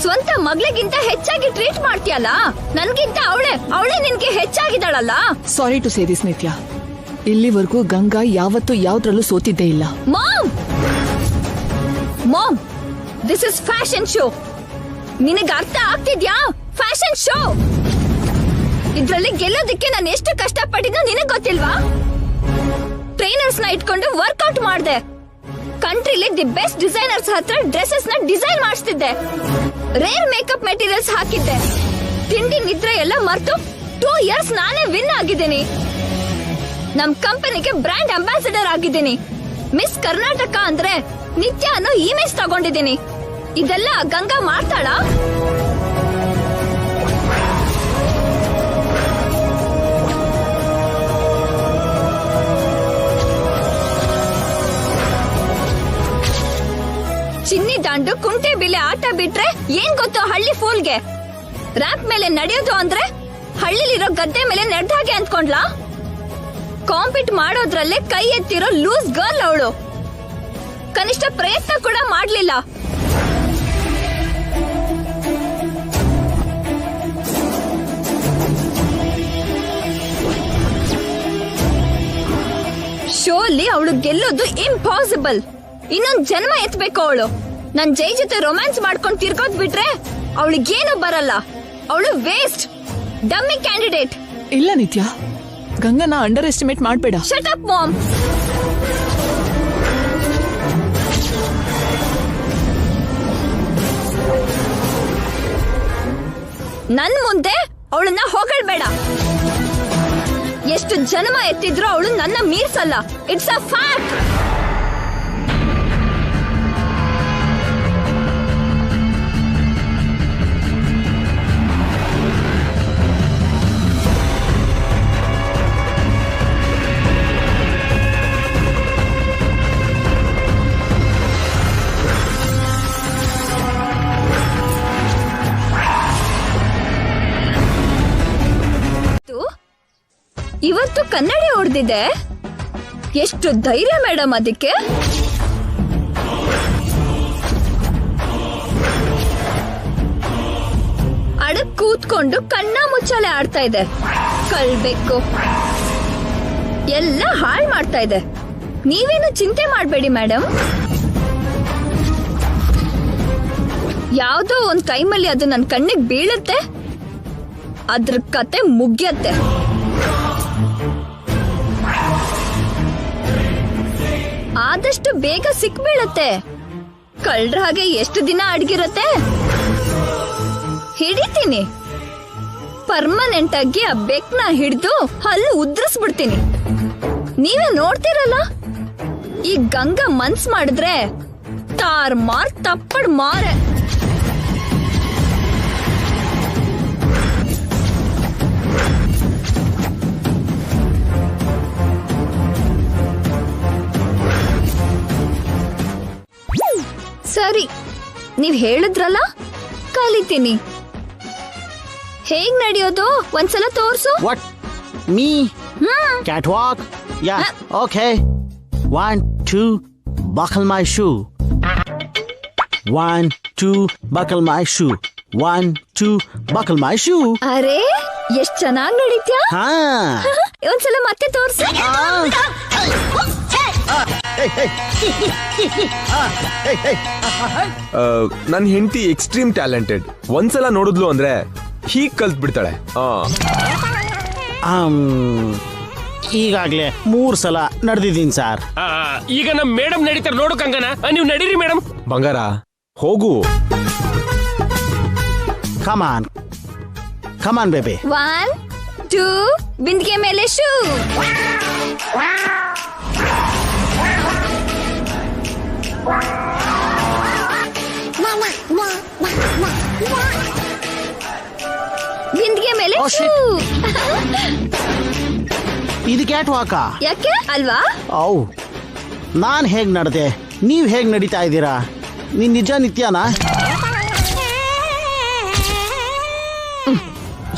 ಸ್ವಂತ ಮಗಳಿಗಿಂತ ಹೆಚ್ಚಾಗಿ ಟ್ರೀಟ್ ಮಾಡ್ತೀಯಲ್ಲ. ನನ್ಗಿಂತ ಅವಳೇ ನಿನ್ಗೆ ಹೆಚ್ಚಾಗಿದ್ದಾಳಲ್ಲ. ಸಾರಿ ಟು ಸೇ ದಿಸ್ ನಿತ್ಯ, ಇಲ್ಲಿವರೆಗೂ ಗಂಗಾ ಯಾವತ್ತೂ ಯಾವ್ದ್ರಲ್ಲೂ ಸೋತಿದ್ದೇ ಇಲ್ಲ. Ma'am, this is fashion show. ನಿನಗೆ ಅರ್ಥ ಆಗ್ತಿದ್ಯಾ? ಫ್ಯಾಷನ್ ಶೋ ಇದ್ರಲ್ಲಿ ಗೆಲ್ಲೋದಕ್ಕೆ ನಾನು ಎಷ್ಟು ಕಷ್ಟಪಟ್ಟಿದ್ನೋ ನಿನಗ್ ಗೊತ್ತಿಲ್ವಾ? ಟ್ರೈನರ್ಸ್ ನ ಇಟ್ಕೊಂಡು ವರ್ಕೌಟ್ ಮಾಡ್ದೆ. ಕಂಟ್ರಿಲಿ ದಿ ಬೆಸ್ಟ್ ಡಿಸೈನರ್ಸ್ ಹತ್ರ ಡ್ರೆಸ್ಸಸ್ ನ ಡಿಸೈನ್ ಮಾಡಿಸ್ತಿದ್ದೆ. ರೇರ್ ಮೇಕಪ್ ಮೆಟೀರಿಯಲ್ಸ್ ಹಾಕಿದ್ದೆ. ತಿಂಡಿ ನಿದ್ರೆ ಎಲ್ಲ ಮರ್ತು 2 years ನಾನೇ ವಿನ್ ಆಗಿದ್ದೀನಿ. ನಮ್ ಕಂಪನಿಗೆ ಬ್ರಾಂಡ್ ಅಂಬಾಸಿಡರ್ ಆಗಿದ್ದೀನಿ. ಮಿಸ್ ಕರ್ನಾಟಕ ಅಂದ್ರೆ ನಿತ್ಯ ಅನ್ನೋ ಇಮೇಜ್ ತಗೊಂಡಿದ್ದೀನಿ. ಇದೆಲ್ಲ ಗಂಗಾ ಮಾಡ್ತಾಳಾ? ಚಿನ್ನಿ ದಾಂಡು ಕುಂಟೆ ಬಿಲೆ ಆಟ ಬಿಟ್ರೆ ಏನ್ ಗೊತ್ತೋ ಹಳ್ಳಿ ಫೂಲ್ಗೆ? ರ್ಯಾಂಪ್ ಮೇಲೆ ನಡೆಯೋದು ಅಂದ್ರೆ ಹಳ್ಳಿಲಿರೋ ಗದ್ದೆ ಮೇಲೆ ನಡೆದ ಹಾಗೆ ಅಂದ್ಕೊಂಡ್ಲಾ? ಕಾಂಪೀಟ್ ಮಾಡೋದ್ರಲ್ಲೇ ಕೈ ಎತ್ತಿರೋ ಲೂಸ್ ಗರ್ಲ್ ಅವಳು. ಕನಿಷ್ಠ ಪ್ರಯತ್ನ ಕೂಡ ಮಾಡ್ಲಿಲ್ಲ. ಶೋಲಿ ಅವಳು ಗೆಲ್ಲೋದು ಇಂಪಾಸಿಬಲ್. ಇನ್ನೊಂದ್ ಜನ್ಮ ಎತ್ಬೇಕು ಅವಳು. ನನ್ ಜೈ ಜೊತೆ ರೊಮ್ಯಾನ್ಸ್ ಮಾಡ್ಕೊಂಡು ತಿರ್ಗೋದ್ ಬಿಟ್ರೆ ಅವಳಿಗೇನು ಬರಲ್ಲ. ಅವಳು ವೇಸ್ಟ್, ಡಮ್ಮಿ ಕ್ಯಾಂಡಿಡೇಟ್. ಇಲ್ಲ ನಿತ್ಯ, ಗಂಗನ ಅಂಡರ್ ಎಸ್ಟಿಮೇಟ್ ಮಾಡ್ಬೇಡ. Shut up ma'am. ನನ್ ಮುಂದೆ ಅವಳನ್ನ ಹೊಗಳ್ಬೇಡ. ಎಷ್ಟು ಜನ್ಮ ಎತ್ತಿದ್ರು ಅವಳು ನನ್ನ ಮೀರ್ಸಲ್ಲ. It's a fact. ಇವತ್ತು ಕನ್ನಡಿ ಹೊಡೆದಿದೆ. ಎಷ್ಟು ಧೈರ್ಯ ಮೇಡಮ್ ಅದಕ್ಕೆ. ಅಡಕ್ ಕೂತ್ಕೊಂಡು ಕಣ್ಣ ಮುಚ್ಚಾಲೆ ಆಡ್ತಾ ಇದೆ. ಕಳ್ಬೇಕು, ಎಲ್ಲ ಹಾಳ್ ಮಾಡ್ತಾ ಇದೆ. ನೀವೇನು ಚಿಂತೆ ಮಾಡ್ಬೇಡಿ ಮೇಡಮ್. ಯಾವ್ದೋ ಒಂದ್ ಟೈಮಲ್ಲಿ ಅದು ನನ್ ಕಣ್ಣಿಗೆ ಬೀಳುತ್ತೆ, ಅದ್ರ ಕತೆ ಮುಗಿಯತ್ತೆ. ಆದಷ್ಟು ಬೇಗ ಸಿಕ್ಬೀಳತ್ತೆ. ಕಳ್ರ ಹಾಗೆ ಎಷ್ಟು ದಿನ ಅಡ್ಗಿರತ್ತೆ. ಹಿಡಿತೀನಿ, ಪರ್ಮನೆಂಟ್ ಆಗಿ ಆ ಬೆಕ್ನ ಹಿಡಿದು ಹಲ್ಲು ಉದ್ರಿಸ್ಬಿಡ್ತೀನಿ. ನೀವೇ ನೋಡ್ತಿರಲ್ಲ, ಈ ಗಂಗಾ ಮನ್ಸ್ ಮಾಡಿದ್ರೆ ತಾರ್ ಮಾರ್ ತಪ್ಪಡ್ ಮಾರೆ. ಸರಿ, ನೀವ್ ಹೇಳಿದ್ರಲ್ಲ, ಕಲಿತೀನಿ. ಹೇಗ್ ನಡೆಯೋದು ಒಂದ್ಸಲ ತೋರ್ಸು. What me cat walk? Yeah okay. 1 2 buckle my shoe. 1 2 buckle my shoe. 1 2 buckle my shoe. ಅರೆ, ಎಷ್ಟ್ ಚೆನ್ನಾಗ್ ನಡೀತ್ಯಾ. ಹಾ, ಒಂದ್ಸಲ ಮತ್ತೆ ತೋರ್ಸು. ನನ್ನ ಹೆಂಡತಿ ಎಕ್ಸ್ಟ್ರೀಮ್ ಟ್ಯಾಲೆಂಟೆಡ್. ಒಂದ್ಸಲ ನೋಡಿದ್ಲು ಅಂದ್ರೆ ಹೀಗ್ ಕಲ್ತ್ ಬಿಡ್ತಾಳೆ. ಈಗಾಗ್ಲೇ 3 ಸಲ ನಡೆದಿದ್ದೀನಿ ಸರ್. ಈಗ ನಮ್ ಮೇಡಮ್ ನಡೀತಾರೆ ನೋಡು ಕಂಗನ. ನೀವು ನಡೀರಿ ಮೇಡಮ್. ಬಂಗಾರ, ಹೋಗು. ಕಮಾನ್ ಕಮಾನ್ ಬೇಬಿ. 1 2 ಬಿಂದಿಗೆ ಮೇಲೆ ಶೂ. ಬಿಂದಿಗೆ ಮೇಲೆ ಶೂ. ಇದು ಕ್ಯಾಟ್ ವಾಕಾ? ಯಾಕೆ ಅಲ್ವಾ? ಔ, ನಾನ್ ಹೇಗ್ ನಡೆದೆ, ನೀವ್ ಹೇಗ್ ನಡೀತಾ ಇದ್ದೀರಾ? ನೀನ್ ನಿಜ ನಿತ್ಯನಾ?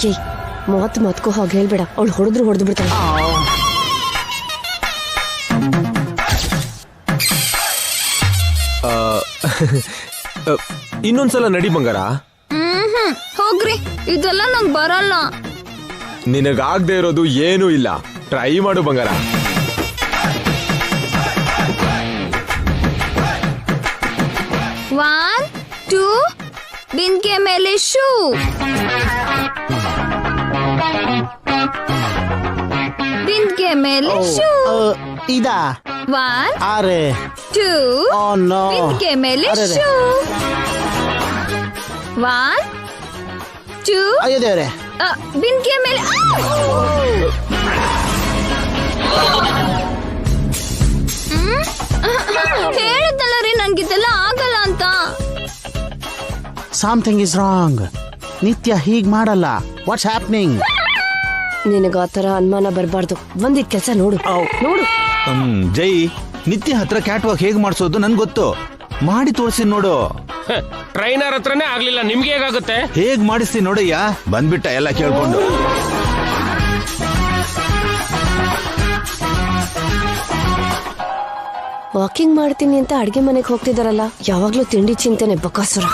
ಏಯ್, ಮಾತ್ಕೋ ಹಾಗೆ ಹೇಳ್ಬೇಡ. ಅವಳು ಹೊಡೆದು ಬಿಡ್ತಾಳೆ. ಇನ್ನೊಂದ್ಸಲ ನಡಿ ಬಂಗಾರ. ಹೋಗ್ರಿ, ಇದೆಲ್ಲ ನಂಗ್ ಬರಲ್ಲ. ನಿನಗಾಗದೆ ಇರೋದು ಏನೂ ಇಲ್ಲ. ಟ್ರೈ ಮಾಡು ಬಂಗಾರ. ಒನ್ ಟೂ ಬಿಂದಿಗೆ ಮೇಲೆ ಶೂ. ಬಿಂದಿಗೆ ಮೇಲೆ ಶೂ. ಇದಾ? 1 ಅರೆ 2 Oh no. ಬಿಂದಿಗೆ ಮೇಲೆ ಶೂ. 1 2 ಅಯ್ಯೋ ದೇವ್ರೆ. ಬಿಂದಿಗೆ ಮೇಲೆ. ಹೇಳಿದ್ದಲ್ಲ ರೀ, ನನ್ಗಿದೆಲ್ಲ ಆಗಲ್ಲ ಅಂತ. Something is wrong. ನಿತ್ಯ ಹೀಗ್ ಮಾಡಲ್ಲ. What's happening? ನಿನಗ ಆ ತರ ಅನುಮಾನ ಬರಬಾರ್ದು. ಒಂದಿದ್ ಕೆಲಸ ನೋಡು. ನೋಡು ಜೈ, ನಿತ್ಯ ಹತ್ರ ಕ್ಯಾಟ್ ವಾಕ್ ಹೇಗ್ ಮಾಡಿಸೋದು ನನ್ ಗೊತ್ತು. ಮಾಡಿ ತೋರಿಸಿ ನೋಡು. ಟ್ರೈನರ್ ಹತ್ರನೇ ಆಗ್ಲಿಲ್ಲ, ನಿಮ್ಗೆ ಹೇಗಾಗುತ್ತೆ? ಹೇಗ್ ಮಾಡಿಸ್ತೀನಿ ನೋಡಯ್ಯ. ಬಂದ್ಬಿಟ್ಟ ಎಲ್ಲ ಕೇಳ್ಕೊಂಡು. ವಾಕಿಂಗ್ ಮಾಡ್ತೀನಿ ಅಂತ ಅಡ್ಗೆ ಮನೆಗೆ ಹೋಗ್ತಿದಾರಲ್ಲ, ಯಾವಾಗ್ಲೂ ತಿಂಡಿ ಚಿಂತೆನೆ ಬಕಾಸುರ.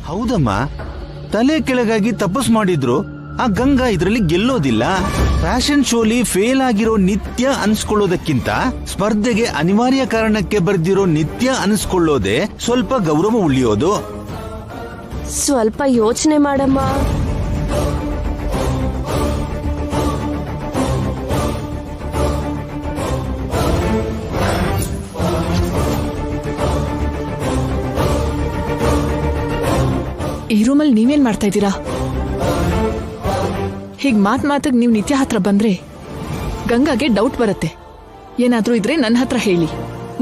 ಹೌದಮ್ಮ, ತಲೆ ಕೆಳಗಾಗಿ ತಪಸ್ ಮಾಡಿದ್ರು ಆ ಗಂಗಾ ಇದ್ರಲ್ಲಿ ಗೆಲ್ಲೋದಿಲ್ಲ. ಫ್ಯಾಷನ್ ಶೋಲಿ ಫೇಲ್ ಆಗಿರೋ ನಿತ್ಯ ಅನ್ಸ್ಕೊಳ್ಳೋದಕ್ಕಿಂತ ಸ್ಪರ್ಧೆಗೆ ಅನಿವಾರ್ಯ ಕಾರಣಕ್ಕೆ ಬರ್ದಿರೋ ನಿತ್ಯ ಅನ್ಸ್ಕೊಳ್ಳೋದೆ ಸ್ವಲ್ಪ ಗೌರವ ಉಳಿಯೋದು. ಸ್ವಲ್ಪ ಯೋಚನೆ ಮಾಡಮ್ಮ. ಈ ರೂಮಲ್ಲಿ ನೀವೇನ್ ಮಾಡ್ತಾ ಇದ್ದೀರಾ? ಹೀಗ್ ಮಾತಿಗೆ ನೀವು ನಿತ್ಯ ಹತ್ರ ಬಂದ್ರೆ ಗಂಗಾಗೆ ಡೌಟ್ ಬರುತ್ತೆ. ಏನಾದ್ರೂ ಇದ್ರೆ ನನ್ನ ಹತ್ರ ಹೇಳಿ,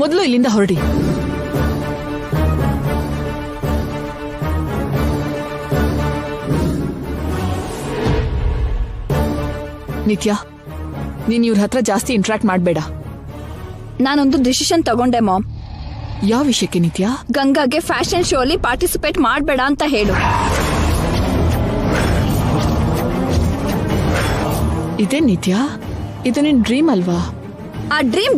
ಮೊದಲು ಇಲ್ಲಿಂದ ಹೊರಡಿ. ನಿತ್ಯ, ನೀನ್ ಇವ್ರ ಹತ್ರ ಜಾಸ್ತಿ ಇಂಟ್ರಾಕ್ಟ್ ಮಾಡ್ಬೇಡ. ನಾನೊಂದು ಡಿಸಿಷನ್ ತಗೊಂಡೆ ಮಾಮ್. ಯಾವ ವಿಷಯಕ್ಕೆ ನಿತ್ಯ? ಗಂಗಾಗೆ ಫ್ಯಾಷನ್ ಶೋಲಿ ಪಾರ್ಟಿಸಿಪೇಟ್ ಮಾಡಬೇಡ ಅಂತ ಹೇಳು. ಇದೇ ನಿತ್ಯ, ಇದು ನಿನ್ ಡ್ರೀಮ್ ಅಲ್ವಾ? ಆ ಡ್ರೀಮ್